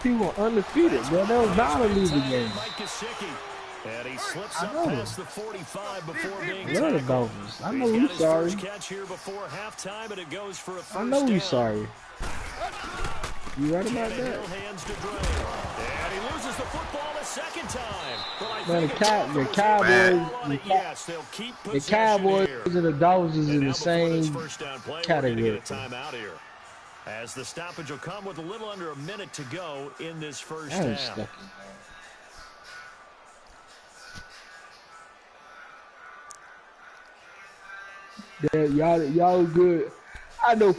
People were undefeated, bro. That was not a losing game. Mike Gesicki. And he slips I up know. past the 45 before being Love the tackled. Dolphins. I know He's he's got his sorry. first catch here before halftime, and it goes for a first I know he's down. sorry. You right about that? Tannehill hands to Dre. And he loses the football a second time. But I Man, think the Cowboys here. and the Dolphins is And in now the before this same first down play, we're category. gonna get a timeout here. As the stoppage will come with a little under a minute to go in this first I ain't half. stuck. Yeah, y'all good. I bet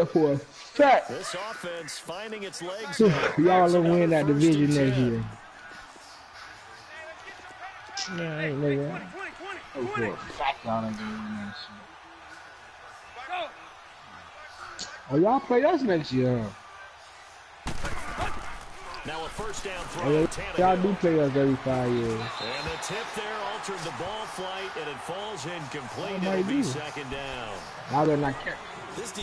for a fact This offense finding its legs. y'all will win that division next year. Yeah, I ain't know that. Oh, for a fact y'all ain't gonna win that shit. Oh, y'all play us next year, huh? Now a first down throw. Oh, y'all Tannehill. do play us every 5 years. And the tip there altered the ball flight, and it falls incomplete. might It'll be be. second down. I better not catch.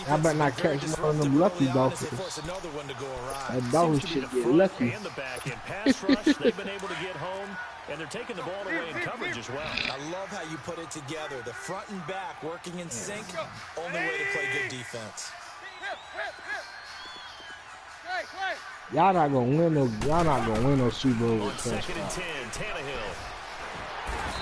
I better not catch one of them lucky Dolphins. That Dolphins should get lucky. And the back end pass rush. They've been able to get home, and they're taking the ball away in coverage as well. I love how you put it together. The front and back working in sync. Only way to play good defense. Y'all not gonna win no. Y'all not gonna win no Super Bowl On with second and touchdown. 10, Tannehill.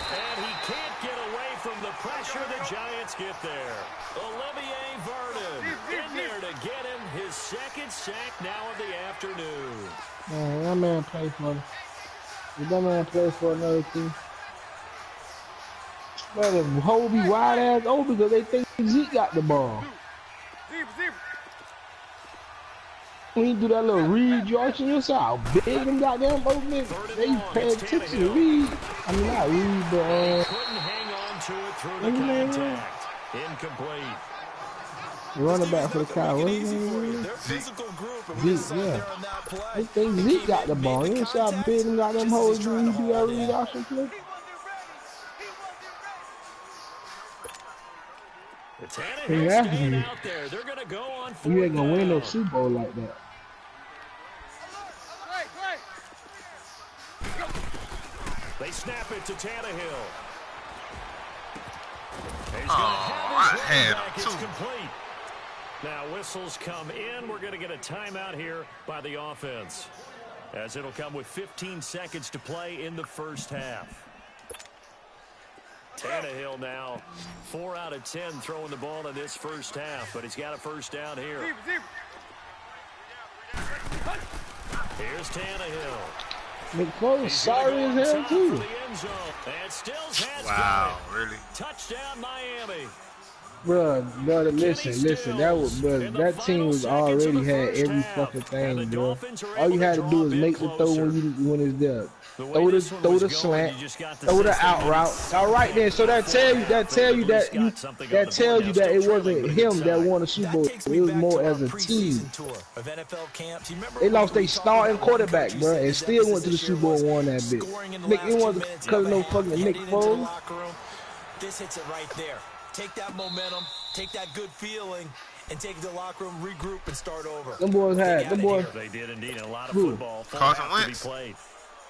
And he can't get away from the pressure the Giants get there. Olivier Vernon in there to get him his second sack now of the afternoon. Man, that man play for them. That man play for another team. Man, the whole be wide ass open because they think Zeke got the ball. When you do that little read, Jordan, you saw how big them goddamn open. They pay attention to read. I mean, not read, but couldn't hang on to it through the contact. Incomplete. Running back for the Cowboys. Zeke, yeah. They think Zeke got the ball. You see how big them got them hoes when you do that read option play? Yeah, out there. They're gonna go on you ain't gonna win no Super Bowl like that. They snap it to Tannehill. I had him It's too. complete. Now whistles come in. We're gonna get a timeout here by the offense, as it'll come with 15 seconds to play in the first half. Tannehill now 4 out of 10 throwing the ball in this first half, but he's got a first down here. Here's Tannehill. McFoles sorry as hell too. Wow, really? Touchdown Miami. Bruh, listen, that team was already had every fucking thing, bro. All you had to do is make the throw when it's there. Throw the slant, throw the out route. All right then, so that tells you that it wasn't him that won the Super Bowl. It was more as a team. They lost their starting quarterback, bro, and still went to the Super Bowl and won that bitch. It wasn't because of no fucking Nick Foles. This hits it right there. Take that momentum, take that good feeling, and take it to the locker room, regroup, and start over. Them boys had, They did indeed. A lot of football Carson Wentz.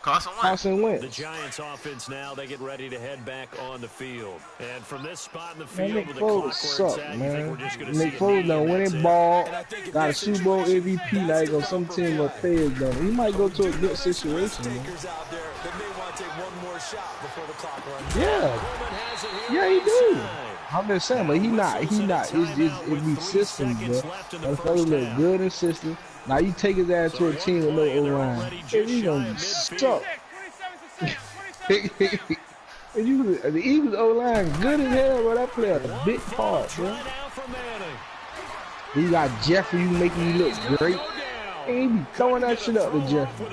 Carson Wentz. The Giants offense now, they get ready to head back on the field. And from this spot in the field, Nick with the clock Foles where it's suck, at, man. we're just going to Nick see Foles done winning ball, got a this Super Bowl situation, MVP, now he go some team will pay his though. He might go to a good situation, man. Out there that may want to take one more shot before the clock runs. Yeah, he do. I'm just saying, but he not. It be systems, bro. That fella look good in system. Now you take his ass to a team with no O-line. He gonna suck. The Eagles O-line good as hell, bro. That player a big part, bro. You got Jeffrey making you look great. And he be throwing that shit up to Jeffrey.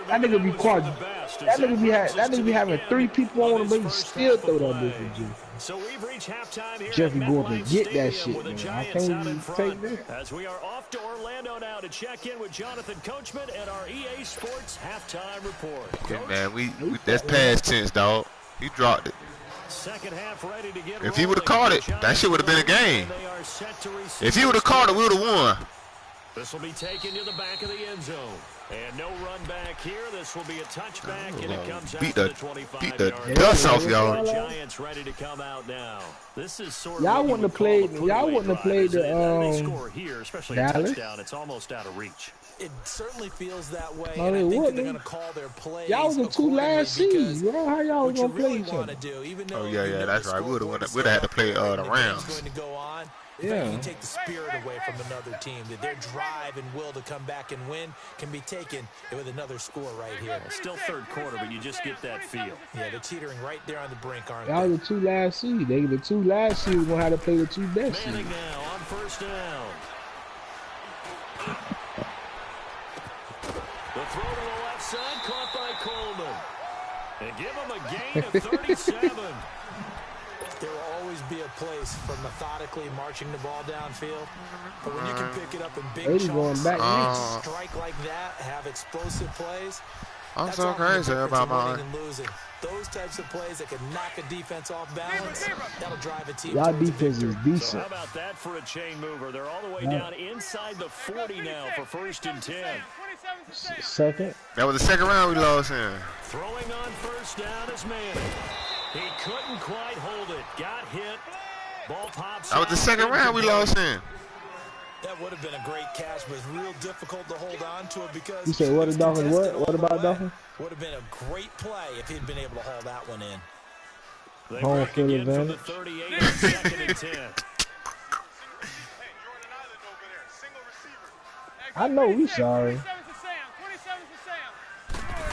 That nigga be quiet. That nigga be having 3 people on him, but he still throw that bitch to Jeffrey. So we've reached halftime here. Jeffrey go up and get that shit, man. I can't even take that. As we are off to Orlando now to check in with Jonathan Coachman at our EA Sports halftime report. Yeah, man, we that's past tense, dog. He dropped it. Second half ready to get If he would have caught it, that shit would have been a game. If he would have caught it, we would have won. This will be taken to the back of the end zone. And no run back here. This will be a touchback, and it comes out to the 25-yard dust off, y'all. The Giants ready to come out now. This is sort of y'all wouldn't have played the they score here, especially a Dallas. touchdown. It's almost out of reach. It certainly feels that way. No, and I they think wouldn't. they're going to call their plays. Y'all was the 2 last seeds. You know how y'all was gonna play each other. Oh yeah, that's right. We would have had to play the Rams. Yeah. You can take the spirit away from another team. That their drive and will to come back and win can be taken with another score right here. Still third quarter, but you just get that feel. Yeah, they're teetering right there on the brink, aren't Y'all they? the 2 last seeds. The 2 last seeds gonna have to play the 2 best seeds. Manning now on first down. The throw to the left side, caught by Coleman. And give him a gain of 37. There will always be a place for methodically marching the ball downfield. But when you can pick it up in big chunks, strike like that, have explosive plays, I'm so crazy about mine. those types of plays that can knock a defense off balance, that'll drive a team. Y'all defense is decent. How about that for a chain mover? They're all the way down inside the 40 now for 1st and 10. Second. That was the second round we lost in. Throwing on first down is Manning. He couldn't quite hold it. Got hit. Ball pops. That was the second round we lost in. That would have been a great catch, but it's real difficult to hold on to it because... You said what the Dolphins? What about Dolphins? Would have been a great play if he'd been able to haul that one in. They Home break field again from the advantage. 38 on 2nd and 10. I know we sorry.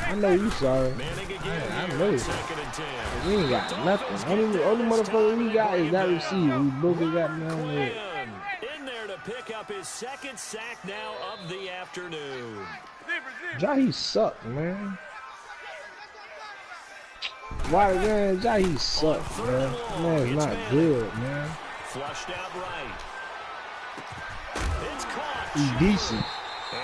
I know you sorry. Manning again I here know on it. 2nd and 10. We ain't got nothing. Only motherfucker we got is that receiver. We both got down there. Quinn in there to pick up his 2nd sack now of the afternoon. Jahi suck, man. Why, man? Jahi suck, man. Man's not good, man. Flushed out right. It's caught. He's decent.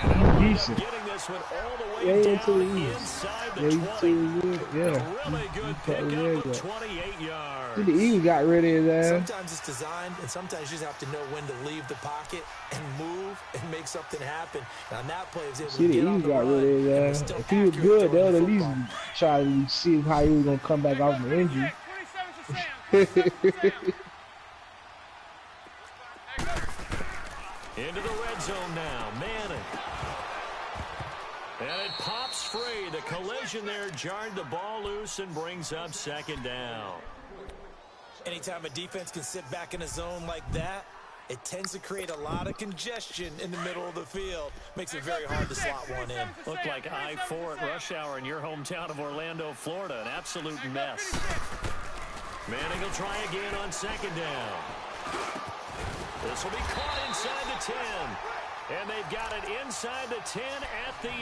And He's decent. getting this one all the way Yeah, down to the east. inside the Yeah, 20. to the east. Yeah. A really good pickup of 28 yards. See, the Eagles got rid of his ass. Sometimes it's designed, and sometimes you just have to know when to leave the pocket and move and make something happen. Now, that play was able See, to the get on Eagles the got run. rid of his and was ass. still If he was accurate good, they throwing would the at least football. try to see how he was going to come back off the injury. Into the red zone now. Manning. And it pops free. The collision there jarred the ball loose and brings up 2nd down. Anytime a defense can sit back in a zone like that, it tends to create a lot of congestion in the middle of the field. Makes it very hard to slot one in. Looked like I-4 at rush hour in your hometown of Orlando, Florida. An absolute mess. Manning will try again on 2nd down. This will be caught inside the 10. And they've got it inside the 10 at the 8.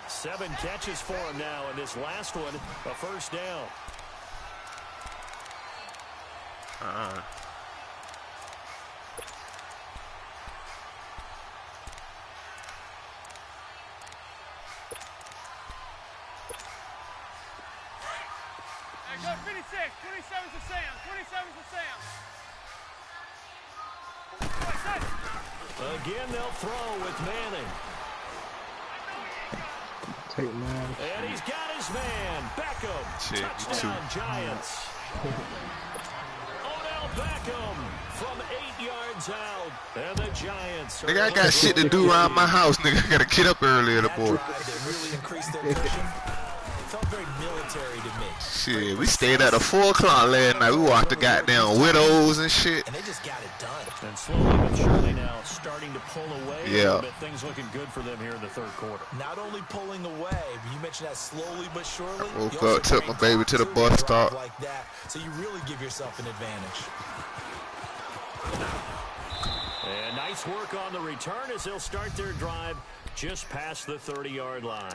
7 catches for him now, and this last one, a 1st down. Go 56, 27's a Sam, 27's a Sam. Again, they'll throw with Manning. Take man. And he's got his man, Beckham. Shit, Touchdown, Giants. Odell Beckham from 8 yards out. And the Giants. Nigga, I got shit to do around my house, nigga. I gotta get up early in the That morning. drive, they really increased their cushion. It felt very military to me. Shit, we stayed at 4 o'clock last night. We watched the goddamn widows and shit. And they just got it done. And slowly but surely now starting to pull away a Yeah. little bit. Things looking good for them here in the 3rd quarter. Not only pulling away, you mentioned that slowly but surely. Woke you also up, took bring my baby to the clock bus a drive stop. like that, so you really give yourself an advantage. And nice work on the return as they'll start their drive just past the 30-yard line.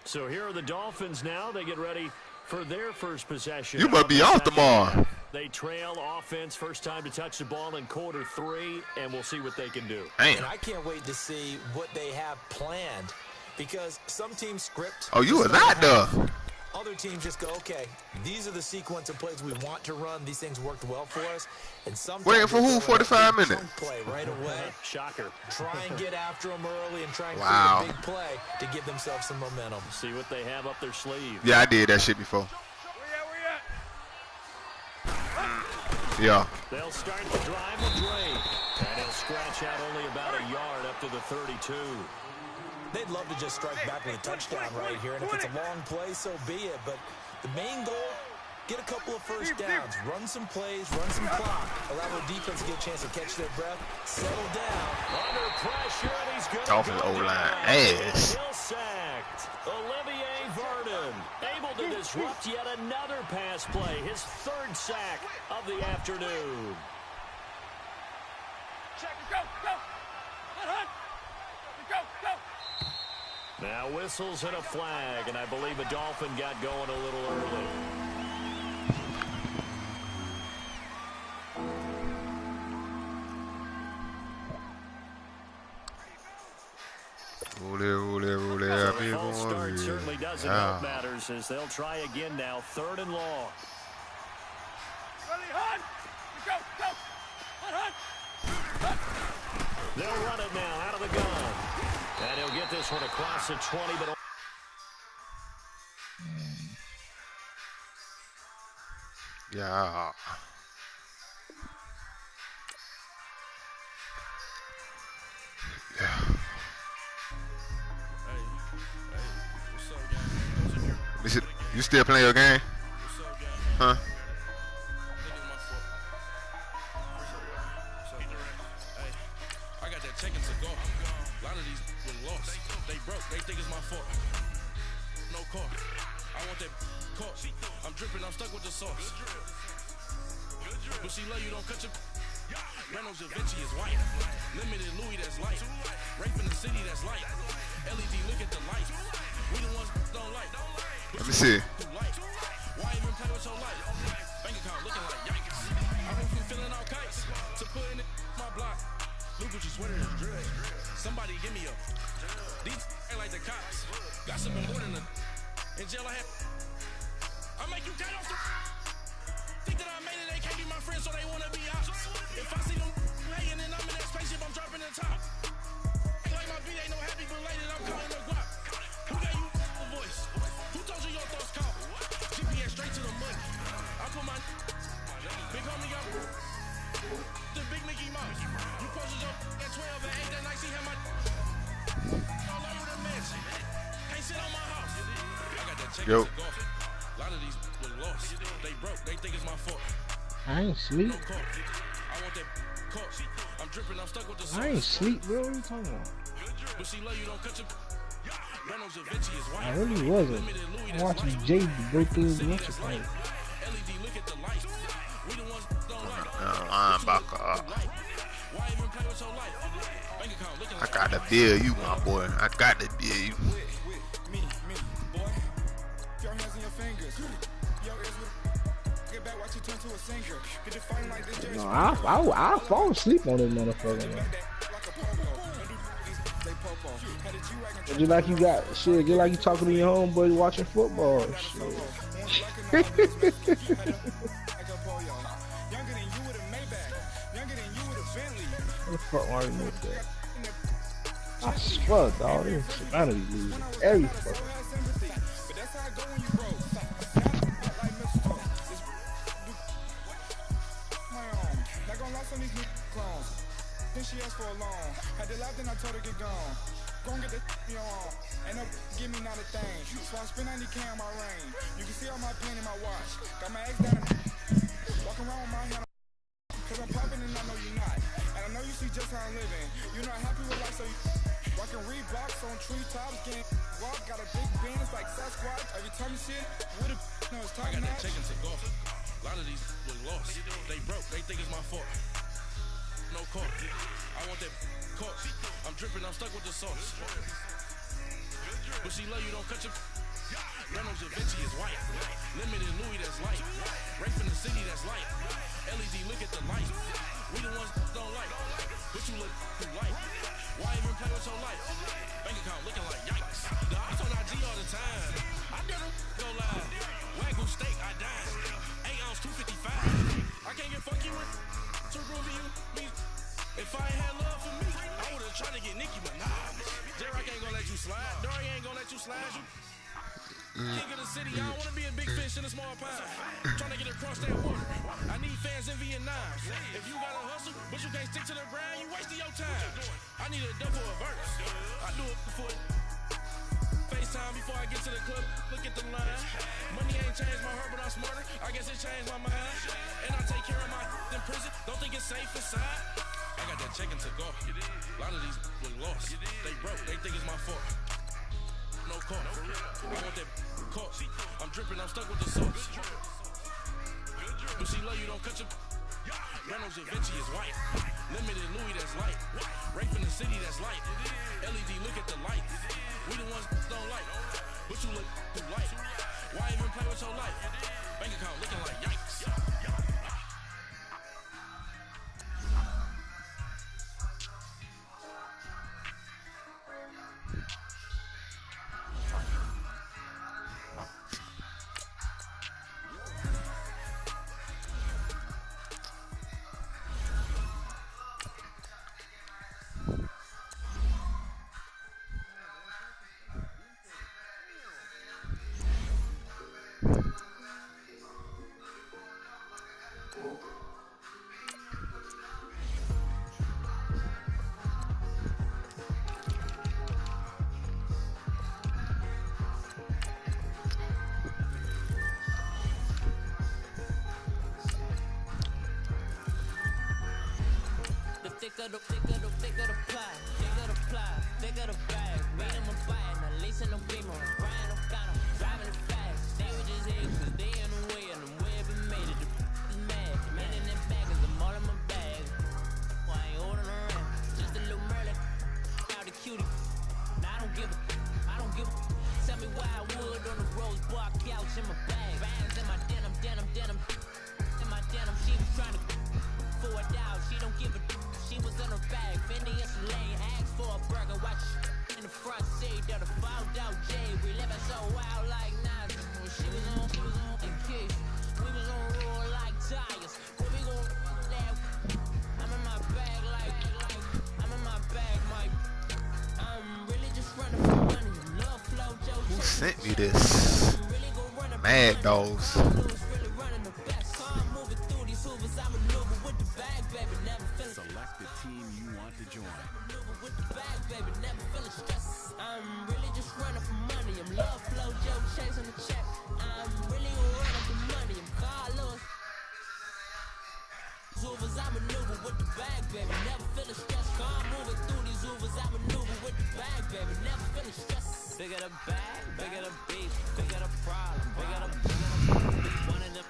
So here are the Dolphins now. They get ready for their first possession. You must be off tomorrow. They trail offense, first time to touch the ball in quarter 3, and we'll see what they can do. And Damn. I can't wait to see what they have planned, because some teams script. Oh, you just was don't out there. have. Other teams just go, okay, these are the sequence of plays we want to run. These things worked well for us. And sometimes Waiting for they who? throw in a 45 big minutes? chunk play right away. Shocker. Try and get after them early and try and Wow. create a big play to give themselves some momentum. See what they have up their sleeve. Yeah, I did that shit before. Yeah. They'll start the drive with Drake. And he'll scratch out only about a yard up to the 32. They'd love to just strike back with a touchdown right here, and if it's a long play, so be it. But the main goal, get a couple of first downs, run some plays, run some clock, allow the defense to get a chance to catch their breath, settle down. Under pressure, and he's going Dolphins to go O-line down. ass. Still sacked. Olivier Vernon able to disrupt yet another pass play, his 3rd sack of the afternoon. Check, go, go. Hunt. Go, go. Now whistles and a flag, and I believe a Dolphin got going a little early. Roll it, So I the mean, false go start on, certainly doesn't yeah. help matters as they'll try again now, 3rd and long. Ready, hunt. Go, go. Hunt. They'll run it now out of the gun. And he'll get this one across the 20, but Yeah. You still playing your game? Huh? I got that check to go. A lot of these were lost. They broke. They think it's my fault. No car. I want that car. I'm dripping. I'm stuck with the sauce. But she love you. Don't cut your. Reynolds Da Vinci is white. Limited Louis that's light. Rape in the city that's light. LED look at the light. We the ones don't like. Let me see. Why even play with your life? Bank account looking like yikes. I went from feeling all kites to putting it in my block. Look what your sweater is drilled. Somebody give me a. These ain't like the cops. Got something more than a. In jail I had. I make you cut off the. Think that I made it, they can't be my friends, so they wanna be out. If I see them hanging and I'm in that spaceship, I'm dropping the top. Ain't like my beat ain't no happy belated, I'm calling the guap. Who gave you a voice? Who told you your thoughts count? GPS straight to the money. I put my big homie got the big Mickey Mouse. You posted your at 12 and 8 that night, see how my all over the mansion. Can't sit on my house. I got that check to golf. A lot of these were lost. They broke. They think it's my fault. I ain't sleep. No car. I want that car. I'm dripping. I'm stuck with the sauce. I ain't sleep, bro. What are you talking about? But she love you. Don't cut your. Reynolds Da Vinci is white. I really wasn't. I'm watching Jay go through his lunch plate. LED look at the light. We the ones don't like. Why even play with your life? Bank account looking like. I got to bill you, my boy. I got to bill you. Me, boy. Your hands in your fingers. Your ears with. Get back, watch you turn to a singer. Get you fighting like this. No, I fall asleep on this motherfucker, man. Just like you got shit, just like you talking to your homeboy watching football. Shit. What the fuck are you with that? I swear, dog, this humanity losing every fucking. Then she asked for a loan. Had to laugh, then I told her get gone. Gon' get that me on. Ain't no give me not a thing. So I spend 90K on my ring. You can see all my pain in my watch. Got my ex down and walking around with my hand. Cause I'm popping and I know you're not. And I know you see just how I'm living. You're not happy with life, so you rockin' Reeboks on treetops. Getting walk, got a big Benz like Sasquatch. Every time you see it, with a no, it's time. I got that chicken to golf. A lot of these were lost. They broke. They think it's my fault. No car. I want that car. I'm dripping, I'm stuck with the sauce. But she love you, don't cut your. Reynolds Da Vinci is white. Limited Louis that's light. Rape in the city that's light. LED look at the light. We the ones don't like. But you look too light. Why even play with your life? Bank account looking like yikes. The odds on IG all the time. I never go live. Wagyu steak, I died. 8 ounce 255. I can't get fuck you with. To prove you me. If I ain't had love for me, I would've tried to get Nicki Minaj. J-Rock ain't gonna let you slide. Dory ain't gonna let you slide. You king of the city. I don't wanna be a big fish in a small pond. Trying to get across that water. I need fans in Vietnam. If you gotta hustle, but you can't stick to the grind, you wasting your time. I need a double a verse. I do it for FaceTime before I get to the club. Look at the line. Money ain't changed my heart, but I'm smarter. I guess it changed my mind. And I take care of my in prison. Don't think it's safe inside. I got that chicken to go. A lot of these were lost. They broke. They think it's my fault. No car. I want that car. I'm dripping. I'm stuck with the sauce. But she love you. Don't cut your. Reynolds Da Vinci is white. Limited Louis that's light. Rape in the city that's light. LED look at the light. We the ones don't like. But you look too light. Why even play with your life? Bank account looking like yikes. thicker the pie, thicker the ply, thicker the bag. Meet them a bite, now leasing them beamer, Brian O'Connor, driving it fast. They were just here 'cause they in the way, and the way it been made it. The is mad, man in them baggers, I'm all in my bag. Well, I ain't holding around, just a little Merlin, out the cutie. Now I don't give a. Tell me why I would on the rose bar couch in my bag. Bands in my denim. In my denim, she was trying to for it out. She don't give a. She was in her bag. Fendi and some lane. Asked for a burger. Watch in the front seat of the fouled out J. We living so wild like Nas. She was on and key. We was on roll like tires. What we gon' that? I'm in my bag like I'm in my bag, Mike. I'm really just running for money. Love flow, Joe. Who sent me this? Mad Dogs. Select the team you want to join. I'm really just running for money. I'm love flow, Joe, chasing the check. I'm really running for money. I'm Carlos. Zoovers, I maneuver with the bag, baby. Never feeling stressed. Car moving through these Zoovers, I maneuver with the bag, baby. Never feeling stressed. Bigger the bag, bigger the beef, bigger the problem, bigger the one in the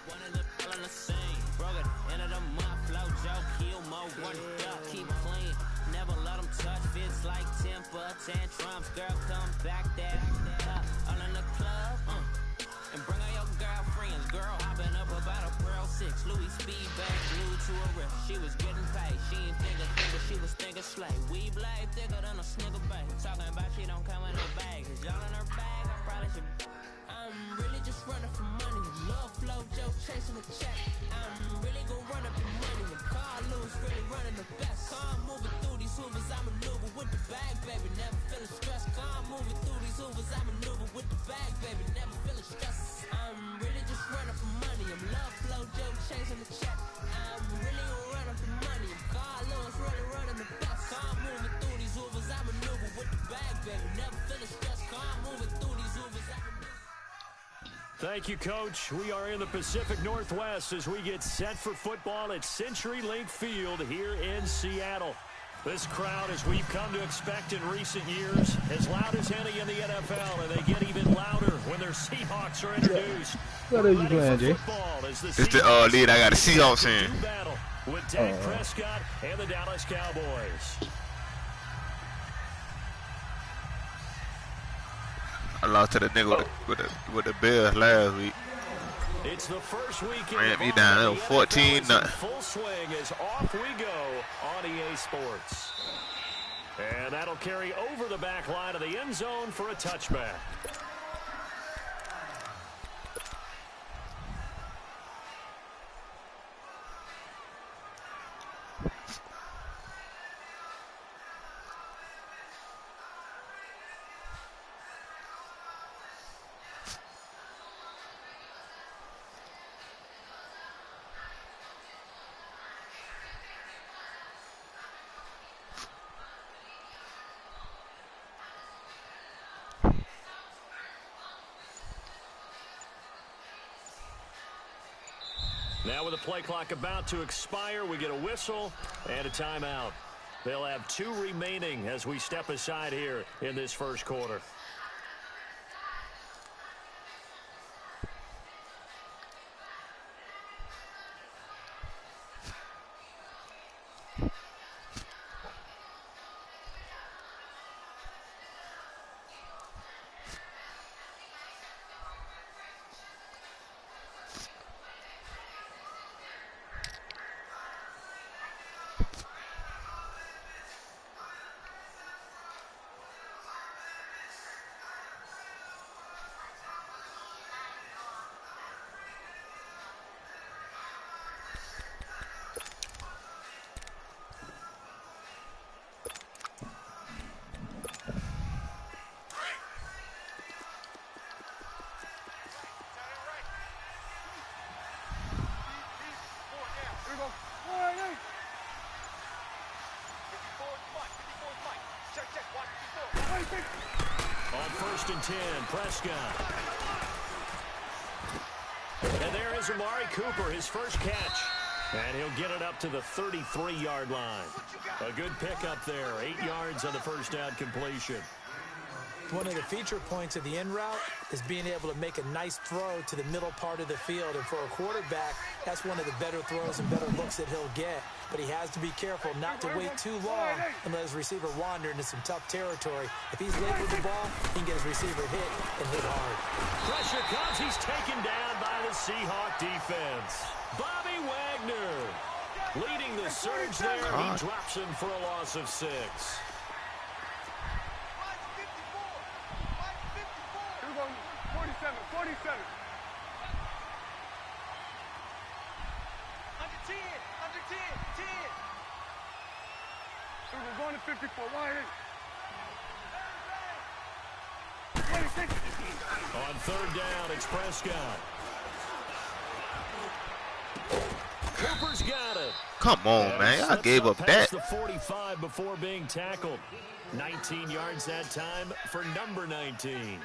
all in the same. Broke it, end of the month, flow, Joe, kill more, one duck, keep clean. Never let them touch, fits like temper, tantrums, girl, come back there. All in the club, and bring all your girlfriends, girl, hopping up about a Pearl 6, Louis speed bag, glued to a wrist. She was getting paid, she ain't thinking, she was thinking slay. We blade thicker than a snicker bag. Talking about she don't come in her bag, cause y'all in her bag, I probably should. I'm really just running for money. Love flow, Joe, chasing the check. I'm really gon' run up the money. And Carlos really running the best. Car moving through these Hoovers, I maneuver with the bag, baby. Never feeling stressed. Car moving through these Hoovers, I maneuver with the bag, baby. Never feeling stressed. I'm really just running for money. I'm love flow, Joe, chasing the check. I'm really gon' run up the money. And Carlos really running the best. Car moving through these Hoovers, I maneuver with the bag, baby. Never feeling stressed. Car moving through these Hoovers, I maneuver. Thank you, Coach. We are in the Pacific Northwest as we get set for football at CenturyLink Field here in Seattle. This crowd, as we've come to expect in recent years, as loud as any in the NFL, and they get even louder when their Seahawks are introduced. What are you playing, Jay? It's the lead I got the Seahawks in. Battle with Dak Prescott and the Dallas Cowboys. I lost to the nigga with the Bears last week. It's the first week in Ran me down. 14-0. Full swing as off we go on EA Sports. And that'll carry over the back line of the end zone for a touchback. Now with the play clock about to expire, we get a whistle and a timeout. They'll have 2 remaining as we step aside here in this first quarter. On 1st and 10, Prescott. And there is Amari Cooper, his first catch. And he'll get it up to the 33-yard line. A good pickup there. 8 yards on the first down completion. One of the feature points of the in route is being able to make a nice throw to the middle part of the field. And for a quarterback, that's one of the better throws and better looks that he'll get. But he has to be careful not to wait too long and let his receiver wander into some tough territory. If he's late with the ball, he can get his receiver hit and hit hard. Pressure comes. He's taken down by the Seahawk defense. Bobby Wagner leading the surge there. He drops him for a loss of 6. We're going 47, 47. Under 10, 10. We're going to 54, wide in. 26. On third down, it's Prescott. Cooper's got it. Come on, man. I gave up that. The 45 before being tackled. 19 yards that time for number 19.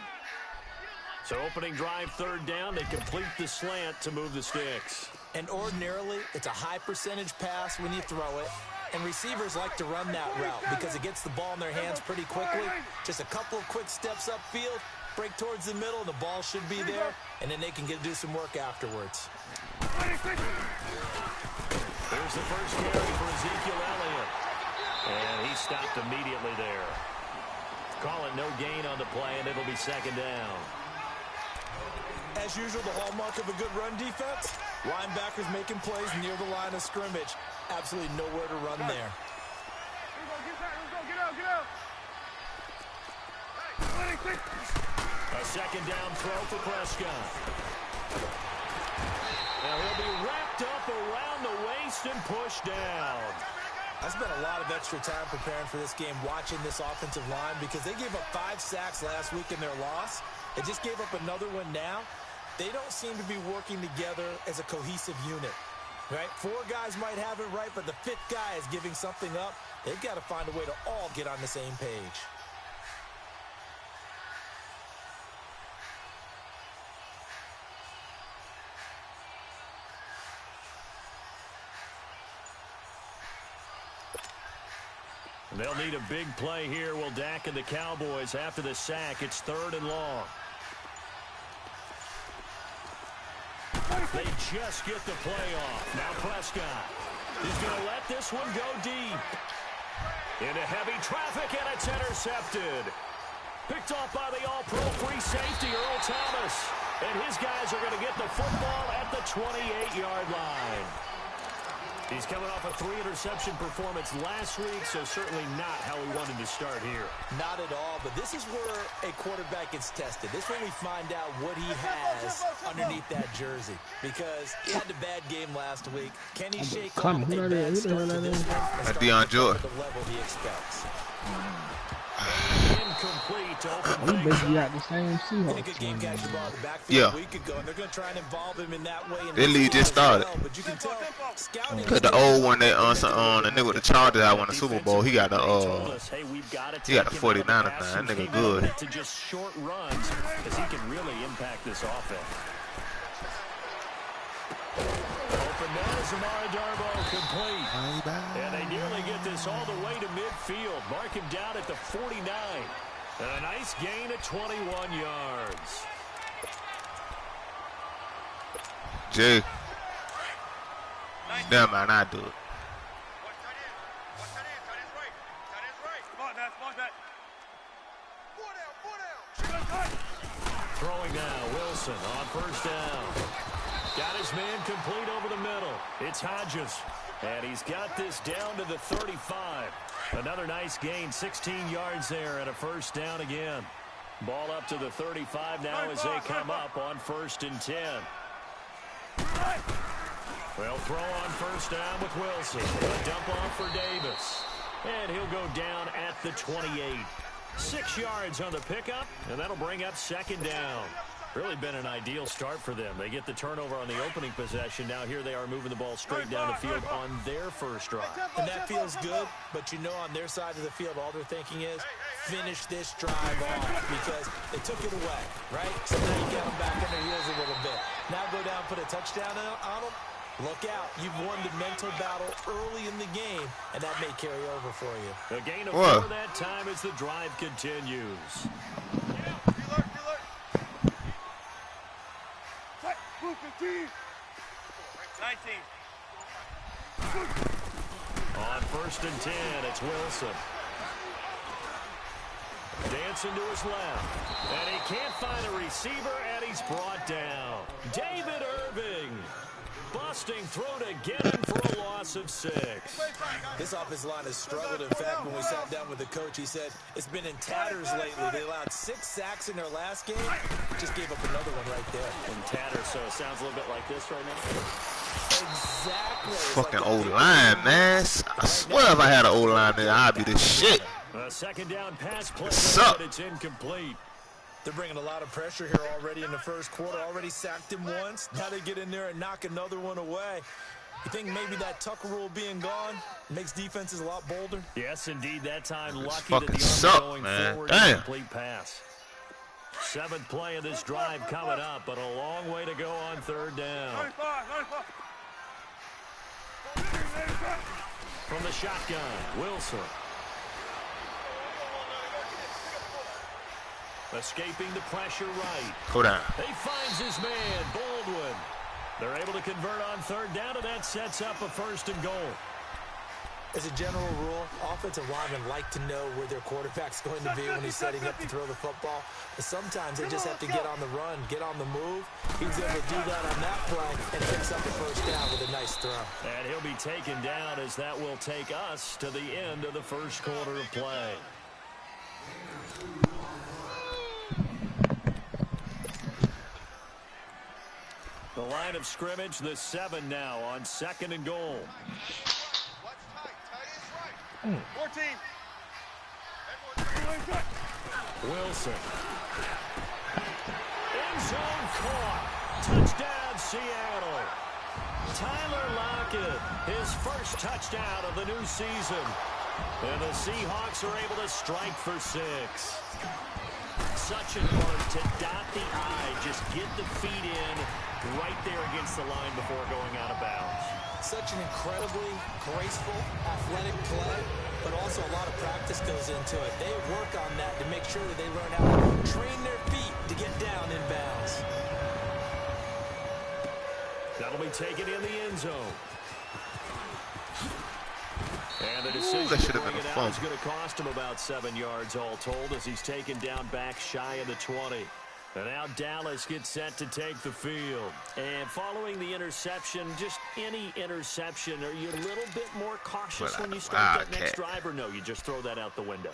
So opening drive, third down, they complete the slant to move the sticks. And ordinarily, it's a high percentage pass when you throw it. And receivers like to run that route because it gets the ball in their hands pretty quickly. Just a couple of quick steps upfield, break towards the middle, and the ball should be there. And then they can do some work afterwards. Here's the first carry for Ezekiel Elliott. And he stopped immediately there. Call it no gain on the play, and it'll be second down. As usual, the hallmark of a good run defense, linebackers making plays near the line of scrimmage. Absolutely nowhere to run there. Get out. A second down throw for Prescott. Now he'll be wrapped up around the waist and pushed down. I spent a lot of extra time preparing for this game watching this offensive line because they gave up 5 sacks last week in their loss. They just gave up another one now. They don't seem to be working together as a cohesive unit, right? 4 guys might have it right, but the 5th guy is giving something up. They've got to find a way to all get on the same page. They'll need a big play here. Will Dak and the Cowboys after the sack. It's third and long. They just get the play off. Now Prescott is going to let this one go deep. Into heavy traffic, and it's intercepted. Picked off by the all-pro free safety, Earl Thomas. And his guys are going to get the football at the 28-yard line. He's coming off a 3-interception performance last week, so certainly not how we wanted to start here. Not at all, but this is where a quarterback gets tested. This is when we find out what he has underneath that jersey. Because he had a bad game last week. Can he shake off a bad start to this one? Deion Jordan. The level he expects. Incomplete to We open things basically got up. the same Seahawks. Good game catch the ball in the backfield Yeah. a week ago, and they're going to try and involve him in that way. That league just started. But you can tell scouting. Cause the old one that the nigga with the Chargers that won the Super Bowl, he got a Hey, we've got to he got a take him out of the 49er now. passing That nigga game good. to just short runs because he can really impact this offense. Open down, Zamara Darbo complete. And they nearly get this all the way to midfield. Mark him down at the 49. And a nice gain of 21 yards. Jay. Damn man, I do it. Throwing now, Wilson on first down. Got his man complete over the middle. It's Hodges. And he's got this down to the 35. Another nice gain, 16 yards there and a first down again. Ball up to the 35 now as they come up on 1st and 10. Well, throw on first down with Wilson. A dump off for Davis. And he'll go down at the 28. 6 yards on the pickup, and that'll bring up second down. Really been an ideal start for them. They get the turnover on the opening possession. Now here they are moving the ball straight down the field on their first drive. And that feels good, but you know on their side of the field, all they're thinking is finish this drive off because they took it away, right? So now you get them back on their heels a little bit. Now go down, put a touchdown on them. Look out. You've won the mental battle early in the game, and that may carry over for you. A gain of 4 that time as the drive continues. Move 15. 19. On 1st and 10, it's Wilson. Dancing to his left. And he can't find a receiver, and he's brought down. David Irving busting through to get him for a loss of 6. This offensive line has struggled. In fact, when we sat down with the coach, he said it's been in tatters lately. They allowed 6 sacks in their last game. Just gave up another one right there. In tatters, so it sounds a little bit like this right now. Exactly. Fucking O-line, man. I swear if I had an O-line there, I'd be the shit. A 2nd down pass play, but it's incomplete. They're bringing a lot of pressure here already in the first quarter. Already sacked him once. Now they get in there and knock another one away. You think maybe that Tucker rule being gone makes defenses a lot bolder? Yes, indeed. That time, lucky fucking that the suck, going man. forward. Damn. Complete pass. 7th play of this drive coming up, but a long way to go on 3rd down. 95. From the shotgun, Wilson. Escaping the pressure right. Go down. He finds his man, Baldwin. They're able to convert on 3rd down, and that sets up a 1st and goal. As a general rule, offensive linemen like to know where their quarterback's going to be when he's setting up to throw the football. But sometimes they just have to get on the run, get on the move. He was able to do that on that play and picks up the 1st down with a nice throw. And he'll be taken down as that will take us to the end of the 1st quarter of play. The line of scrimmage, the 7 now on 2nd and goal. 14. Wilson. End zone caught. Touchdown, Seattle. Tyler Lockett, his first touchdown of the new season. And the Seahawks are able to strike for 6. Such an art to dot the I, just get the feet in right there against the line before going out of bounds. Such an incredibly graceful, athletic play, but also a lot of practice goes into it. They work on that to make sure that they learn how to train their feet to get down in bounds. That'll be taken in the end zone. And the decision that should to have bring been a it out fumble. is going to cost him about 7 yards all told as he's taken down back shy of the 20. And now Dallas gets set to take the field. And following the interception, just any interception, are you a little bit more cautious when you start that next drive, or no, you just throw that out the window?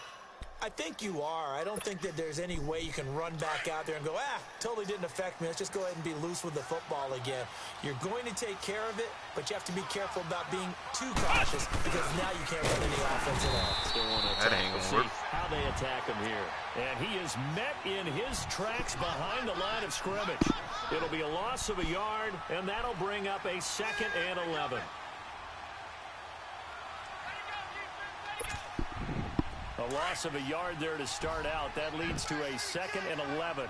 I think you are. I don't think that there's any way you can run back out there and go, totally didn't affect me. Let's just go ahead and be loose with the football again. You're going to take care of it, but you have to be careful about being too cautious because now you can't run any offense at all. Still want to attack. We'll see how they attack him here. And he is met in his tracks behind the line of scrimmage. It'll be a loss of a yard, and that'll bring up a 2nd and 11. A loss of a yard there to start out. That leads to a 2nd and 11.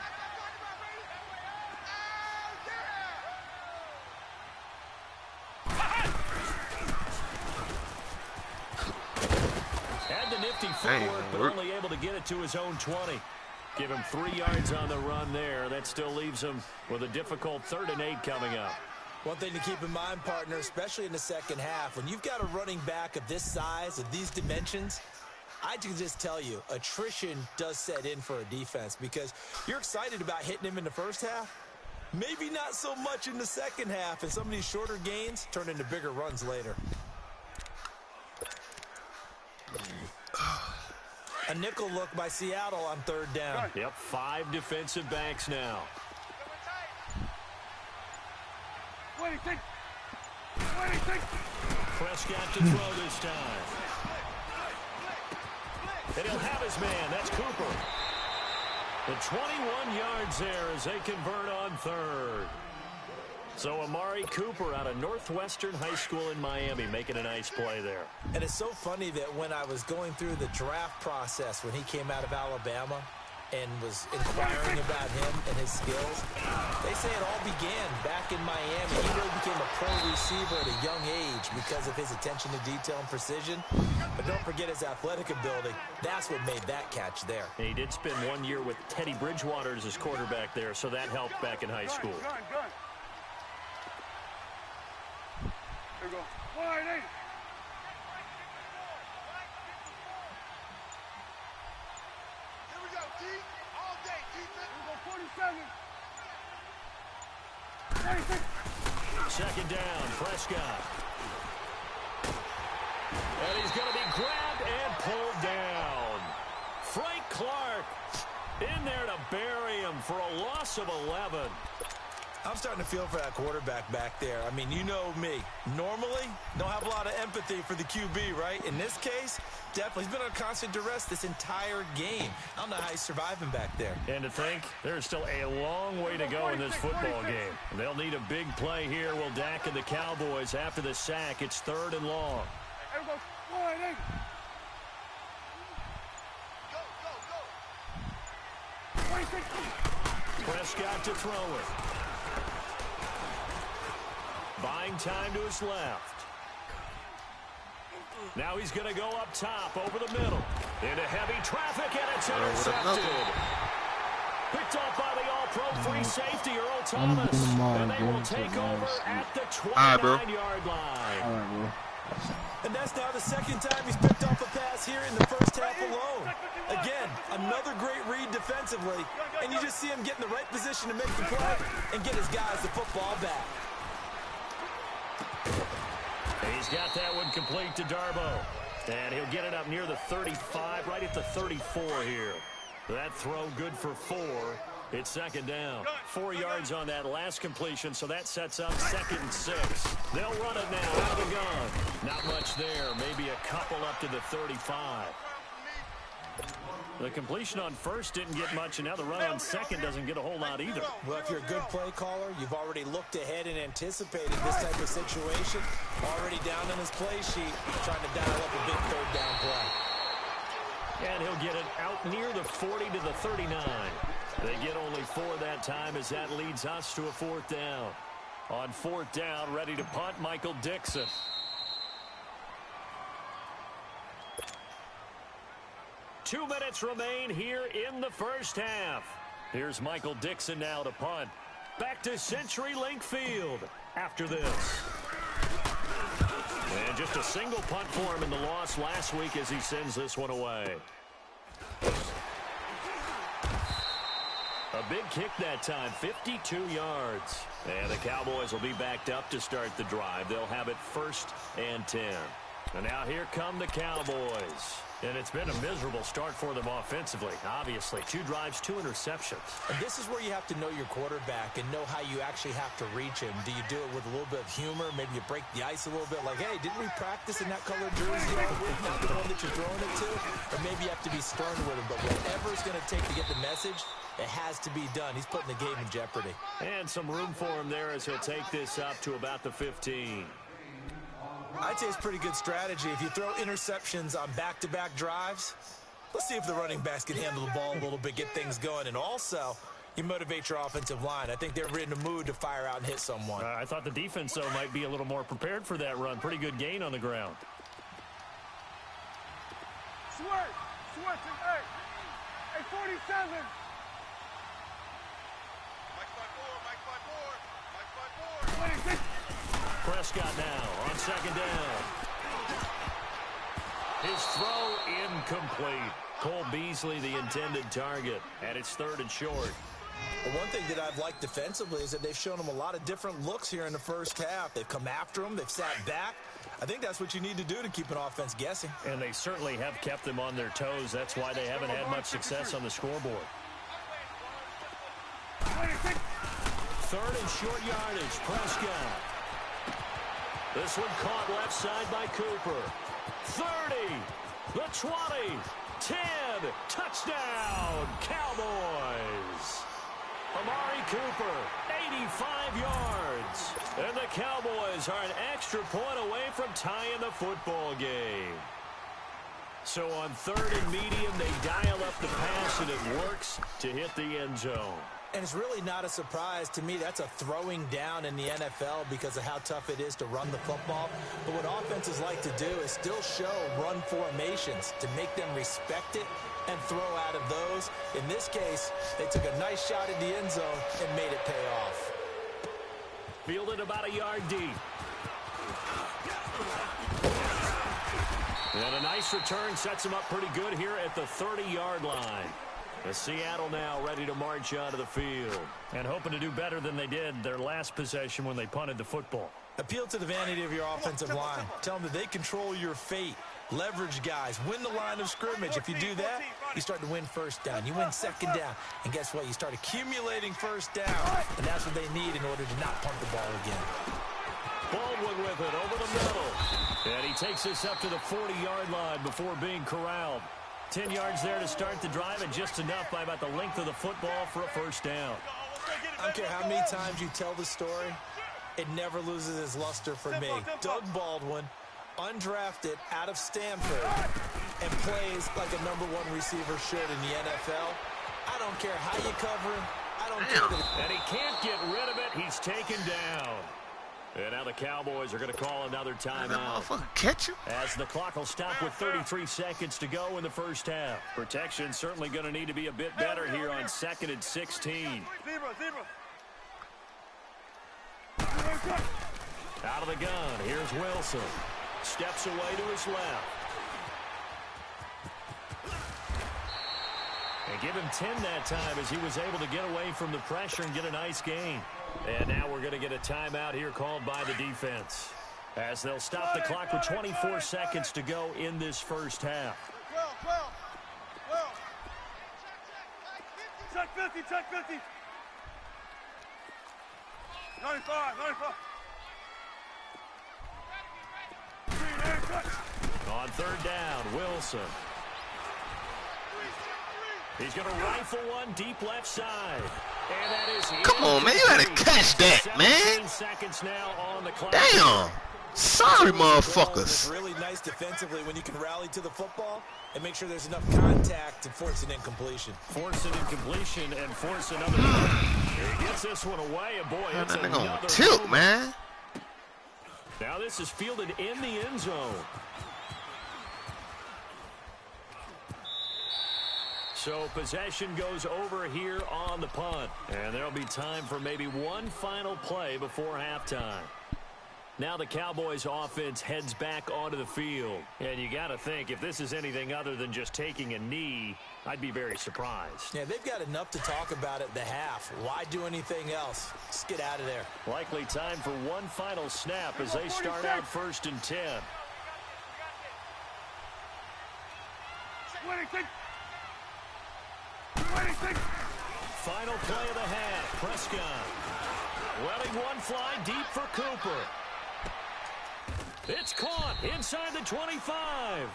Had the nifty footwork, but only able to get it to his own 20. Give him 3 yards on the run there. That still leaves him with a difficult 3rd and 8 coming up. One thing to keep in mind, partner, especially in the second half, when you've got a running back of this size, of these dimensions, I can just tell you, attrition does set in for a defense because you're excited about hitting him in the first half. Maybe not so much in the second half, and some of these shorter gains turn into bigger runs later. A nickel look by Seattle on 3rd down. Yep, 5 defensive backs now. Prescott to throw this time. And he'll have his man. That's Cooper. The 21 yards there as they convert on 3rd. So Amari Cooper out of Northwestern High School in Miami making a nice play there. And it's so funny that when I was going through the draft process when he came out of Alabama, and was inquiring about him and his skills. They say it all began back in Miami. He really became a pro receiver at a young age because of his attention to detail and precision. But don't forget his athletic ability. That's what made that catch there. And he did spend 1 year with Teddy Bridgewater as his quarterback there, so that helped back in high school. Gun. There we go. Wide eight. Here we go, D. All day, defense. Here we go, 47. 26. Second down, Prescott. And he's going to be grabbed and pulled down. Frank Clark in there to bury him for a loss of 11. I'm starting to feel for that quarterback back there. I mean, you know me. Normally, don't have a lot of empathy for the QB, right? In this case, definitely. He's been under constant duress this entire game. I don't know how he's surviving back there. And to think, there's still a long way to go in this football game. They'll need a big play here. Will Dak and the Cowboys after the sack. It's 3rd and long. There we go. Wide eight. Go. 26. Prescott to throw it. Buying time to his left. Now he's going to go up top over the middle. Into heavy traffic, and it's intercepted. Picked off by the all-pro free safety, Earl Thomas. And they will take over at the 29-yard line. All right, bro. And that's now the second time he's picked off a pass here in the first half alone. Again, another great read defensively, and you just see him get in the right position to make the play and get his guys the football back. He's got that one complete to Darbo. And he'll get it up near the 35, right at the 34 here. That throw good for 4. It's second down. 4 yards on that last completion, so that sets up 2nd and 6. They'll run it now out of the gun. Not much there, maybe a couple up to the 35. The completion on first didn't get much, and now the run on second doesn't get a whole lot either. Well, if you're a good play caller, you've already looked ahead and anticipated this type of situation. Already down in his play sheet, trying to dial up a big 3rd down play. And he'll get it out near the 40 to the 39. They get only 4 that time as that leads us to a 4th down. On 4th down, ready to punt, Michael Dixon. Two minutes remain here in the first half. Here's Michael Dixon now to punt. Back to CenturyLink Field after this. And just a single punt for him in the loss last week as he sends this one away. A big kick that time, 52 yards. And the Cowboys will be backed up to start the drive. They'll have it 1st and 10. And now here come the Cowboys. And it's been a miserable start for them offensively. Obviously, 2 drives, 2 interceptions. And this is where you have to know your quarterback and know how you actually have to reach him. Do you do it with a little bit of humor? Maybe you break the ice a little bit. Like, hey, didn't we practice in that colored jersey? Not the one that you're throwing it to? Or maybe you have to be stern with him. But whatever it's going to take to get the message, it has to be done. He's putting the game in jeopardy. And some room for him there as he'll take this up to about the 15. I'd say it's pretty good strategy. If you throw interceptions on back-to-back drives, let's see if the running backs can handle the ball a little bit, get things going. And also, you motivate your offensive line. I think they're in the mood to fire out and hit someone. I thought the defense, though, might be a little more prepared for that run. Pretty good gain on the ground. Switch, hey, 47. Mike 5-4. Prescott now on 2nd down. His throw incomplete. Cole Beasley the intended target, and it's 3rd and short. Well, one thing that I've liked defensively is that they've shown him a lot of different looks here in the first half. They've come after him. They've sat back. I think that's what you need to do to keep an offense guessing. And they certainly have kept them on their toes. That's why they haven't had much success on the scoreboard. 3rd and short yardage, Prescott. This one caught left side by Cooper. 30, the 20, 10, touchdown, Cowboys. Amari Cooper, 85 yards. And the Cowboys are an extra point away from tying the football game. So on 3rd and medium, they dial up the pass, and it works to hit the end zone. And it's really not a surprise to me. That's a throwing down in the NFL because of how tough it is to run the football. But what offenses like to do is still show run formations to make them respect it and throw out of those. In this case, they took a nice shot in the end zone and made it pay off. Fielded about a yard deep. And a nice return sets him up pretty good here at the 30-yard line. As Seattle now ready to march onto the field. And hoping to do better than they did their last possession when they punted the football. Appeal to the vanity of your offensive line. Tell them that they control your fate. Leverage guys. Win the line of scrimmage. If you do that, you start to win first down. You win second down. And guess what? You start accumulating first down. And that's what they need in order to not punt the ball again. Baldwin with it over the middle. And he takes this up to the 40-yard line before being corralled. 10 yards there to start the drive, and just enough by about the length of the football for a first down. I don't care how many times you tell the story, it never loses its luster for me. Doug Baldwin, undrafted out of Stanford, and plays like a #1 receiver should in the NFL. I don't care how you cover him. I don't care. And he can't get rid of it. He's taken down. And now the Cowboys are going to call another timeout. Catch him. As the clock will stop with 33 seconds to go in the first half. Protection certainly going to need to be a bit better here on 2nd and 16. Out of the gun, here's Wilson. Steps away to his left. And give him 10 that time as he was able to get away from the pressure and get a nice gain. And now we're going to get a timeout here called by the defense. As they'll stop the clock with 24 seconds to go in this first half. 12. Check 50, check 50. 95. On 3rd down, Wilson. He's going to rifle one deep left side. And that is Come on, man. You got to catch that, man. Seconds now on the clock. Damn. Sorry, motherfuckers. It's really nice defensively when you can rally to the football and make sure there's enough contact to force an incompletion. Force an incompletion and force another. He gets this one away, and boy, it's another tilt, man. Now this is fielded in the end zone. So possession goes over here on the punt. And there'll be time for maybe one final play before halftime. Now the Cowboys offense heads back onto the field. And you got to think, if this is anything other than just taking a knee, I'd be very surprised. Yeah, they've got enough to talk about at the half. Why do anything else? Just get out of there. Likely time for one final snap as they start out 1st and 10. 26. Final play of the half. Prescott letting one fly deep for Cooper. It's caught inside the 25.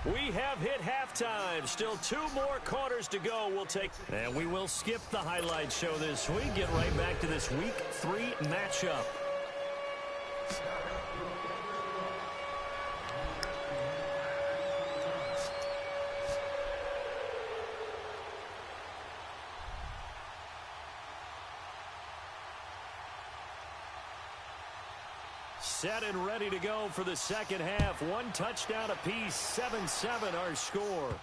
We have hit halftime. Still 2 more quarters to go. And we will skip the highlight show this week. Get right back to this Week 3 matchup. Set and ready to go for the second half. 1 touchdown apiece. 7-7 our score.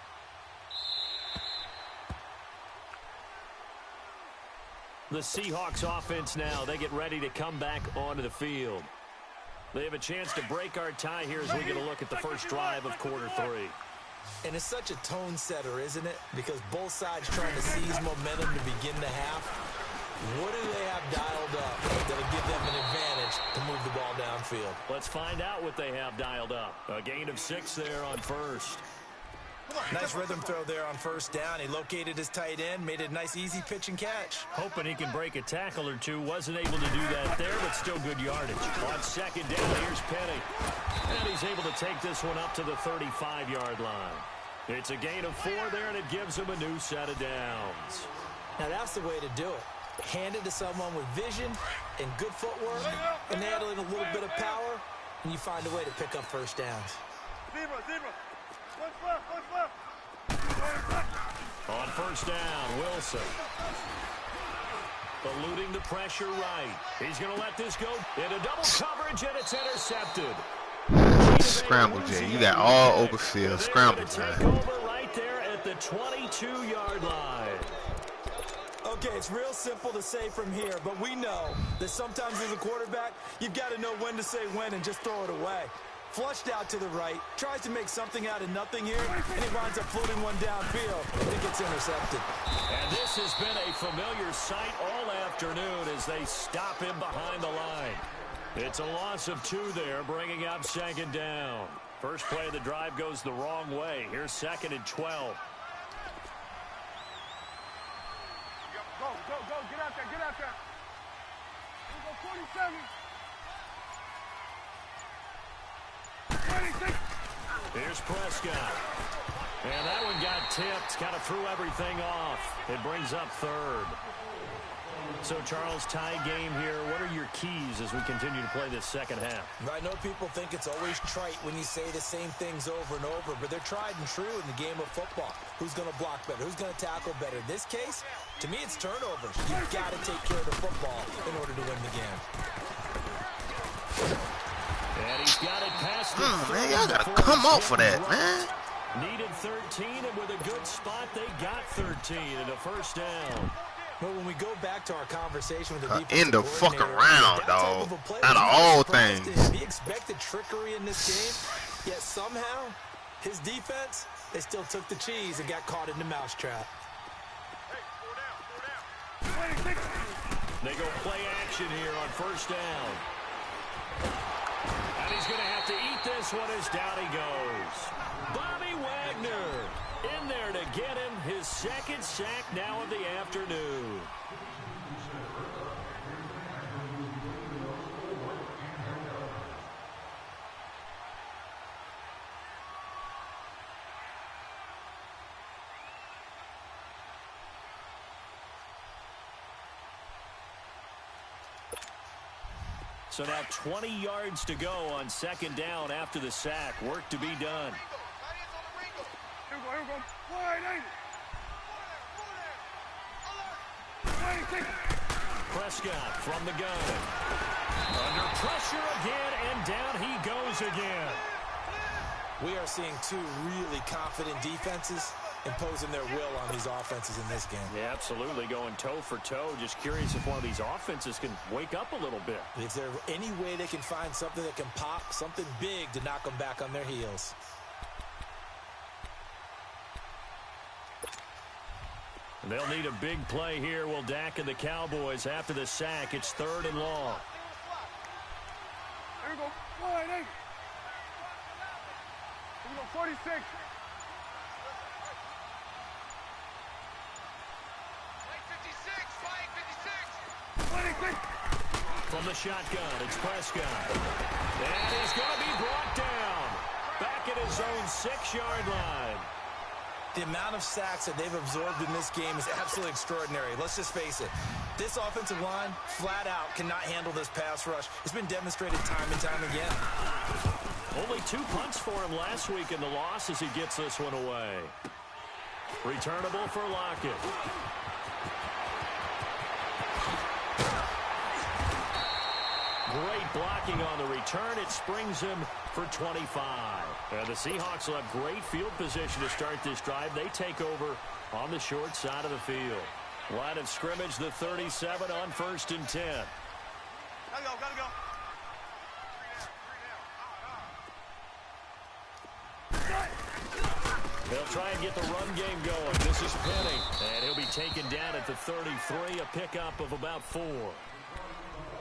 The Seahawks offense now. They get ready to come back onto the field. They have a chance to break our tie here as we get a look at the first drive of quarter 3. And it's such a tone setter, isn't it? Because both sides trying to seize momentum to begin the half. What do they have dialed up that'll give them an advantage to move the ball downfield? Let's find out what they have dialed up. A gain of 6 there on first. Nice rhythm throw there on first down. He located his tight end, made it a nice easy pitch and catch. Hoping he can break a tackle or two. Wasn't able to do that there, but still good yardage. On second down, here's Penny. And he's able to take this one up to the 35-yard line. It's a gain of 4 there, and it gives him a new set of downs. Now that's the way to do it. Hand it to someone with vision and good footwork, and handling a little bit of power, and you find a way to pick up first downs. On first down, Wilson. Eluding the pressure right. He's going to let this go into double coverage, and it's intercepted. Scramble, Jay. You got all open field. Scramble, take over right there at the 22-yard line. Okay, it's real simple to say from here, but we know that sometimes as a quarterback, you've got to know when to say when and just throw it away. Flushed out to the right, tries to make something out of nothing here, and he winds up floating one downfield, and it gets intercepted. And this has been a familiar sight all afternoon as they stop him behind the line. It's a loss of 2 there, bringing up second down. First play of the drive goes the wrong way. Here's second and 12. Go, get out there, get out there. Here we go, 47. 26. Here's Prescott. And that one got tipped, kind of threw everything off. It brings up third. So, Charles, tie game here. What are your keys as we continue to play this second half? I know people think it's always trite when you say the same things over and over, but they're tried and true in the game of football. Who's going to block better? Who's going to tackle better? In this case, to me, it's turnovers. You've got to take care of the football in order to win the game. And he's got it past the man, y'all got to come up for that, man. Needed 13, and with a good spot, they got 13 and a first down. Well, when we go back to our conversation with the defensive end the fucking round, dog. Out of all things. He expected trickery in this game, yet somehow his defense, they still took the cheese and got caught in the mousetrap. They go play action here on first down. And he's going to have to eat this one as down he goes. Bobby Wagner in there to get him his second sack now of the afternoon. So now 20 yards to go on second down after the sack. Work to be done. Here we go. Prescott from the gun. Under pressure again, and down he goes again. We are seeing 2 really confident defenses imposing their will on these offenses in this game. Yeah, absolutely, going toe for toe. Just curious if one of these offenses can wake up a little bit. Is there any way they can find something that can pop, something big to knock them back on their heels? They'll need a big play here. Will Dak and the Cowboys after the sack. It's 3rd and long. Here we go. 46. From the shotgun, it's Prescott. And he's going to be brought down. Back at his own 6-yard line. The amount of sacks that they've absorbed in this game is absolutely extraordinary. Let's just face it. This offensive line, flat out, cannot handle this pass rush. It's been demonstrated time and time again. Only 2 punts for him last week in the loss as he gets this one away. Returnable for Lockett. Great blocking on the return. It springs him for 25. And the Seahawks will have great field position to start this drive. They take over on the short side of the field. Line of scrimmage, the 37 on 1st and 10. Gotta go. They'll try and get the run game going. This is Penny. And he'll be taken down at the 33, a pickup of about 4.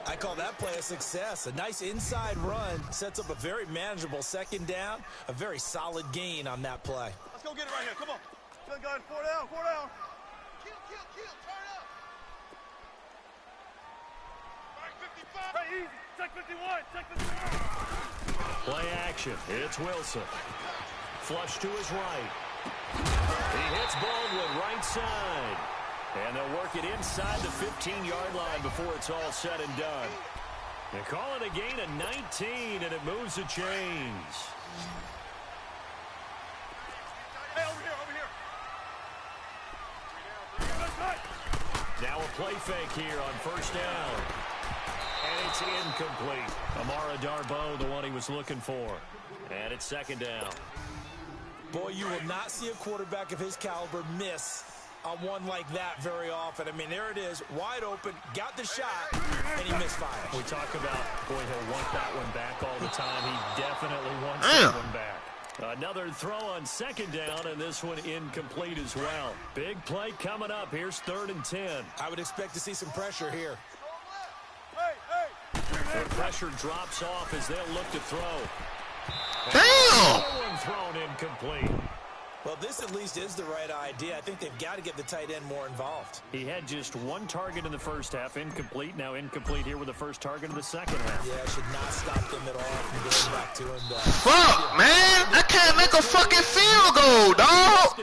I call that play a success. A nice inside run sets up a very manageable second down, a very solid gain on that play. Let's go get it right here. Come on. Good guys. 4 down. Kill. Turn up. All right, 55. Hey, easy. Check 51. Play action. It's Wilson. Flush to his right. He hits Baldwin right side. And they'll work it inside the 15-yard line before it's all said and done. They call it a gain of 19, and it moves the chains. Now a play fake here on first down. And it's incomplete. Amara Darboh, the one he was looking for. And it's second down. Boy, you will not see a quarterback of his caliber miss on one like that very often. I mean, there it is, wide open, got the shot, and he misfires. We talk about, boy, he'll want that one back all the time. He definitely wants that one back. Another throw on second down, and this one incomplete as well. Big play coming up. Here's 3rd and 10. I would expect to see some pressure here. The pressure drops off as they'll look to throw. Damn! One thrown incomplete. Well, this at least is the right idea. I think they've got to get the tight end more involved. He had just one target in the first half, incomplete. Now incomplete here with the first target of the second half. Yeah, should not stop them at all from getting back to him. Fuck, man! I can't make a fucking field goal, dog.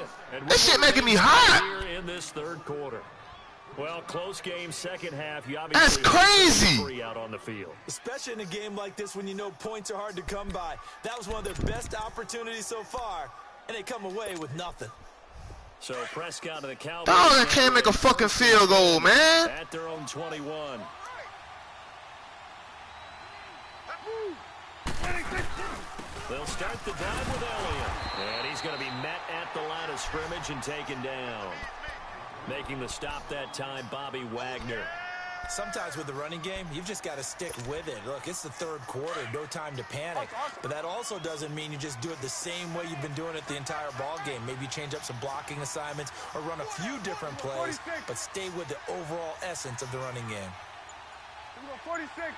This shit making me hot. Here in this third quarter. Well, close game, second half. You obviously That's crazy. Free out on the field. Especially in a game like this when you know points are hard to come by. That was one of their best opportunities so far, and they come away with nothing. So Prescott and the Cowboys. Dog, I can't make a fucking field goal, man. At their own 21. They'll start the drive with Elliott. And he's going to be met at the line of scrimmage and taken down. Making the stop that time, Bobby Wagner. Sometimes with the running game, you've just got to stick with it. Look, it's the third quarter, no time to panic. But that also doesn't mean you just do it the same way you've been doing it the entire ball game. Maybe change up some blocking assignments or run a few different plays, but stay with the overall essence of the running game. 46.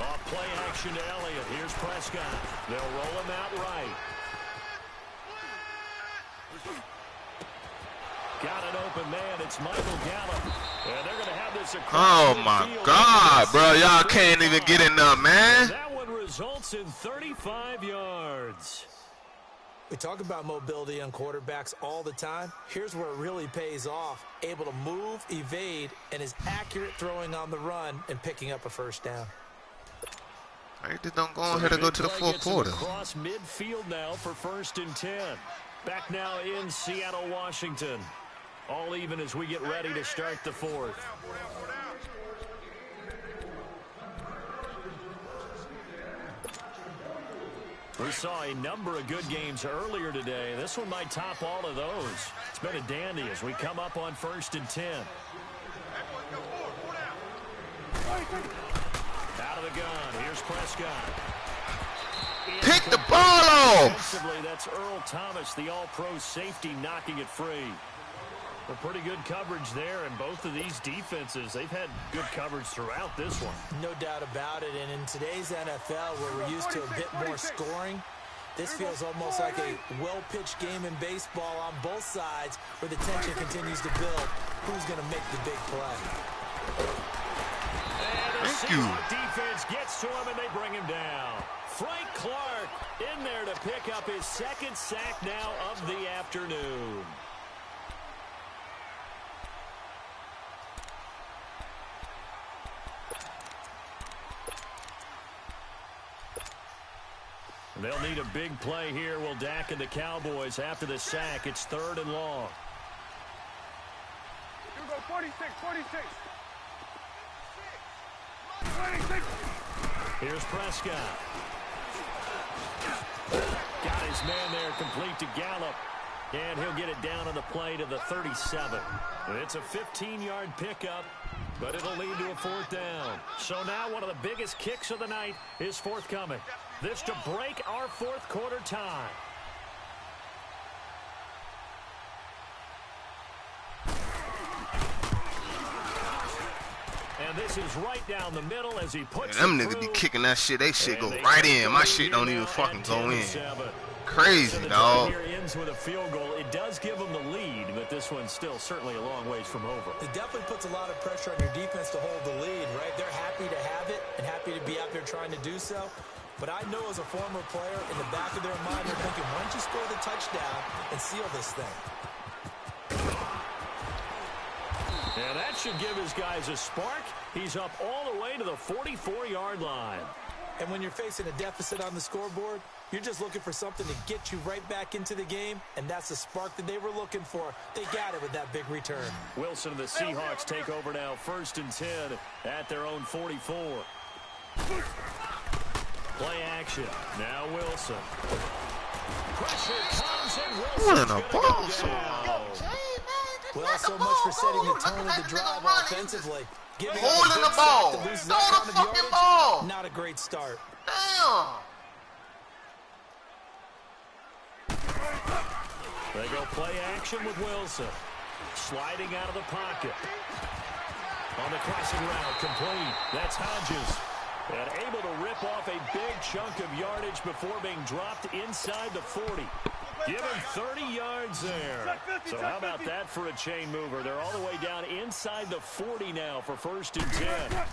Off play action to Elliott. Here's Prescott. They'll roll him out right. Got an open man. It's Michael Gallup. And they're going to have this across. Oh, my God, bro. Y'all can't even get enough, man. That one results in 35 yards. We talk about mobility on quarterbacks all the time. Here's where it really pays off. Able to move, evade, and is accurate throwing on the run and picking up a first down. I just don't go ahead and go to the fourth quarter. Across midfield now for 1st and 10. Back now in Seattle, Washington. All even as we get ready to start the fourth. We saw a number of good games earlier today. This one might top all of those. It's been a dandy as we come up on 1st and 10. Out of the gun. Here's Prescott. Pick the ball off. That's Earl Thomas, the all-pro safety, knocking it free. A pretty good coverage there, and both of these defenses, they've had good coverage throughout this one. No doubt about it, and in today's NFL, where we're used to a bit more scoring, this feels almost like a well-pitched game in baseball on both sides, where the tension continues to build. Who's going to make the big play? And the Seahawks defense gets to him, and they bring him down. Frank Clark in there to pick up his second sack now of the afternoon. They'll need a big play here. Will Dak and the Cowboys after the sack. It's 3rd and long. You go 46, 46. 26. Here's Prescott. Got his man there complete to Gallup. And he'll get it down on the play to the 37. It's a 15-yard pickup, but it'll lead to a 4th down. So now one of the biggest kicks of the night is forthcoming. This to break our 4th quarter tie. And this is right down the middle as he puts them niggas be kicking that shit. They shit go right in. My shit don't even fucking go in. Crazy, dog. Here ends with a field goal. It does give them the lead, but this one's still certainly a long ways from over. It definitely puts a lot of pressure on your defense to hold the lead, right? They're happy to have it and happy to be out there trying to do so. But I know as a former player, in the back of their mind, they're thinking, why don't you score the touchdown and seal this thing? And that should give his guys a spark. He's up all the way to the 44-yard line. And when you're facing a deficit on the scoreboard, you're just looking for something to get you right back into the game, and that's the spark that they were looking for. They got it with that big return. Wilson and the Seahawks take over now, 1st and 10 at their own 44. Play action. Now Wilson. Pressure comes and Wilson's going to go down. Well, so much for setting the tone of the drive offensively. Holding the ball. Throw the fucking ball. Not a great start. Damn. They go play action with Wilson. Sliding out of the pocket. On the crossing route, complete. That's Hodges. And able to rip off a big chunk of yardage before being dropped inside the 40. Give him 30 yards there. So how about that for a chain mover? They're all the way down inside the 40 now for 1st and 10.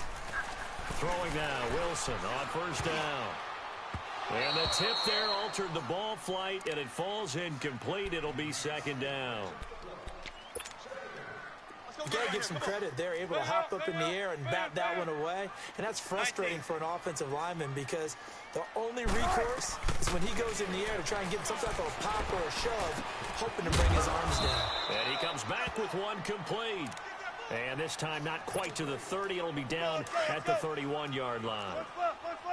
Throwing now, Wilson on 1st down. And the tip there altered the ball flight, and it falls incomplete. It'll be 2nd down. You got to give some credit. They're able to hop up in the air and bat that one away. And that's frustrating for an offensive lineman because the only recourse is when he goes in the air to try and get some type of a pop or a shove, hoping to bring his arms down. And he comes back with one complete. And this time not quite to the 30. It'll be down at the 31-yard line.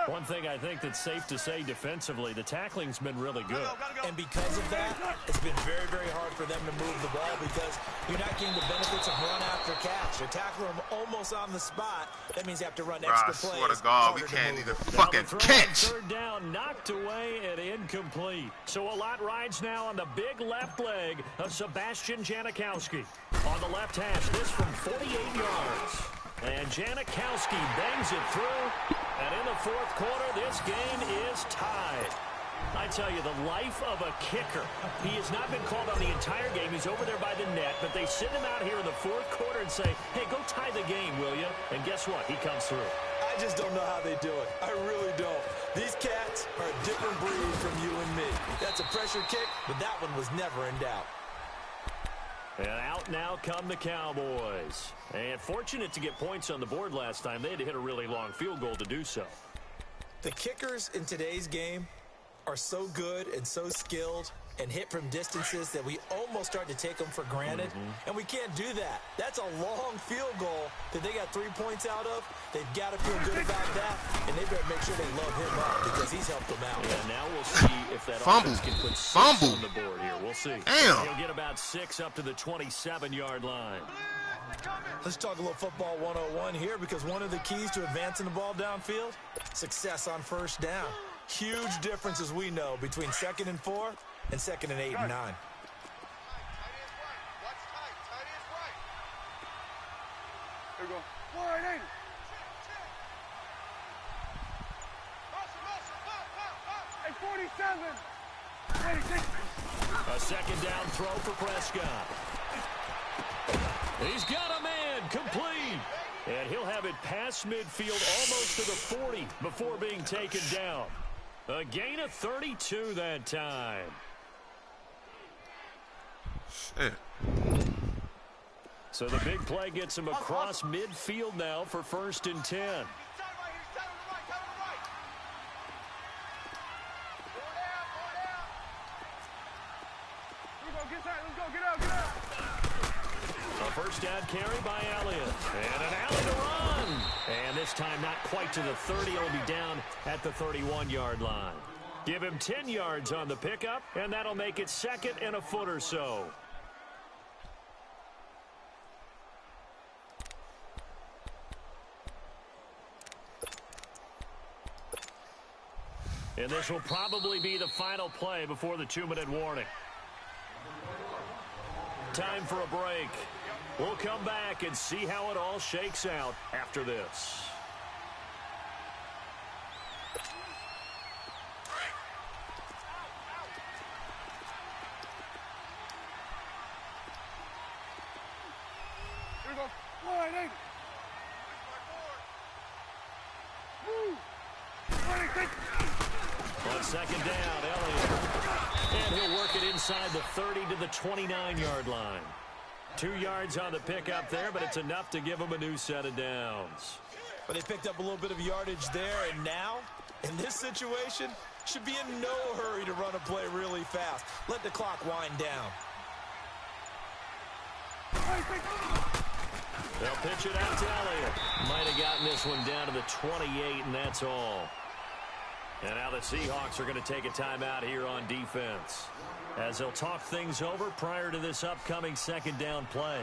One thing I think that's safe to say defensively, the tackling's been really good. And because of that, it's been very, very hard for them to move the ball because you're not getting the benefits of run after catch. You're tackling them almost on the spot. That means you have to run extra plays. I swear to God, we can't even fucking catch. 3rd down, knocked away and incomplete. So a lot rides now on the big left leg of Sebastian Janikowski. On the left hash, this from 48 yards. And Janikowski bangs it through. And in the 4th quarter, this game is tied. I tell you, the life of a kicker. He has not been called on the entire game. He's over there by the net, but they send him out here in the 4th quarter and say, hey, go tie the game, will you? And guess what? He comes through. I just don't know how they do it. I really don't. These cats are a different breed from you and me. That's a pressure kick, but that one was never in doubt. And out now come the Cowboys. And fortunate to get points on the board last time. They had to hit a really long field goal to do so. The kickers in today's game are so good and so skilled and hit from distances that we almost start to take them for granted. And we can't do that. That's a long field goal that they got 3 points out of. They've got to feel good about that, and they better make sure they love him up because he's helped them out. Yeah, now we'll see if that offense can put 6 on the board here. We'll see. Damn. He'll get about 6 up to the 27-yard line. Let's talk a little football 101 here because one of the keys to advancing the ball downfield, success on 1st down. Huge difference, as we know, between 2nd and 4 and 2nd and 8 and 9. Here we go. 480. Hey, 47. 26. A 2nd down throw for Prescott. He's got a man, complete. And he'll have it past midfield almost to the 40 before being taken down. A gain of 32 that time. Shit. So the big play gets him across midfield now for 1st and 10. A 1st down carry by Elliott. And an alley to run. And this time not quite to the 30. It'll be down at the 31-yard line. Give him 10 yards on the pickup, and that'll make it 2nd and a foot or so. And this will probably be the final play before the 2-minute warning. Time for a break. We'll come back and see how it all shakes out after this. Here we go. 180. Woo. 26. On 2nd down, Elliott. And he'll work it inside the 30 to the 29-yard line. 2 yards on the pickup there, but it's enough to give him a new set of downs. But they picked up a little bit of yardage there, and now In this situation, should be in no hurry to run a play really fast. Let the clock wind down. They'll pitch it out to Elliott. Might have gotten this one down to the 28, and that's all. And now the Seahawks are going to take a timeout here on defense, as they'll talk things over prior to this upcoming second down play.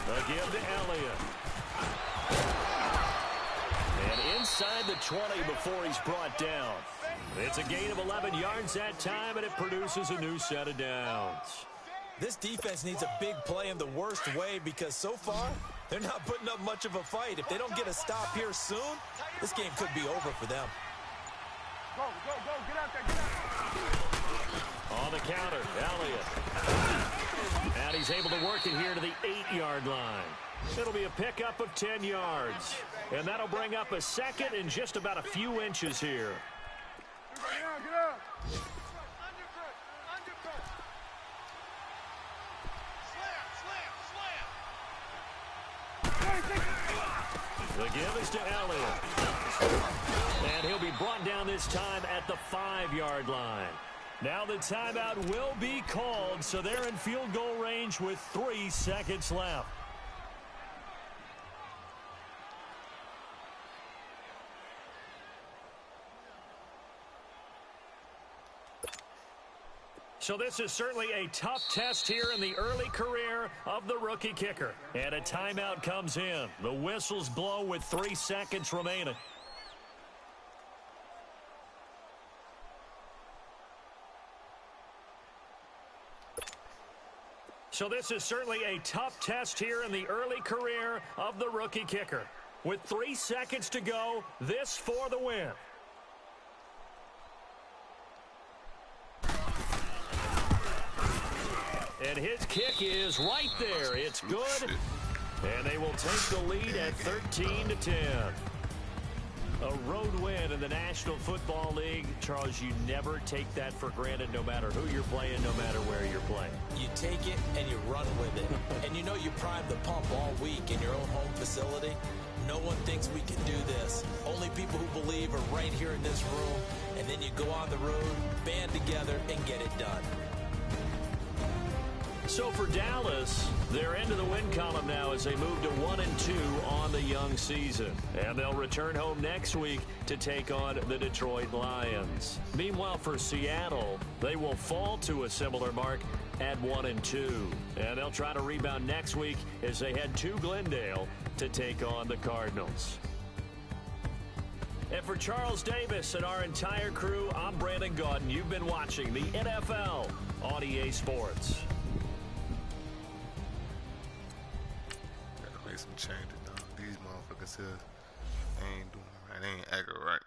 The give to Elliott. And inside the 20 before he's brought down. It's a gain of 11 yards that time, and it produces a new set of downs. This defense needs a big play in the worst way because so far, they're not putting up much of a fight. If they don't get a stop here soon, this game could be over for them. Go, get out there, get out. On the counter, Elliott. And he's able to work it here to the 8-yard line. It'll be a pickup of 10 yards. And that'll bring up a second in just about a few inches here. Get out. The give is to Elliott. And he'll be brought down this time at the 5-yard line. Now the timeout will be called, so they're in field goal range with 3 seconds left. So this is certainly a tough test here in the early career of the rookie kicker. And a timeout comes in. The whistles blow with 3 seconds remaining. So this is certainly a tough test here in the early career of the rookie kicker. With 3 seconds to go, this for the win. And his kick is right there. It's good. And they will take the lead at 13-10. A road win in the National Football League. Charles, you never take that for granted no matter who you're playing, no matter where you're playing. You take it and you run with it. And you know you prime the pump all week in your own home facility. No one thinks we can do this. Only people who believe are right here in this room. And then you go on the road, band together, and get it done. So for Dallas, they're into the win column now as they move to 1-2 on the young season. And they'll return home next week to take on the Detroit Lions. Meanwhile, for Seattle, they will fall to a similar mark at 1-2. And they'll try to rebound next week as they head to Glendale to take on the Cardinals. And for Charles Davis and our entire crew, I'm Brandon Gaudin. You've been watching the NFL on EA Sports. Some changes, dog. These motherfuckers here, they ain't doing it right. They ain't acting right.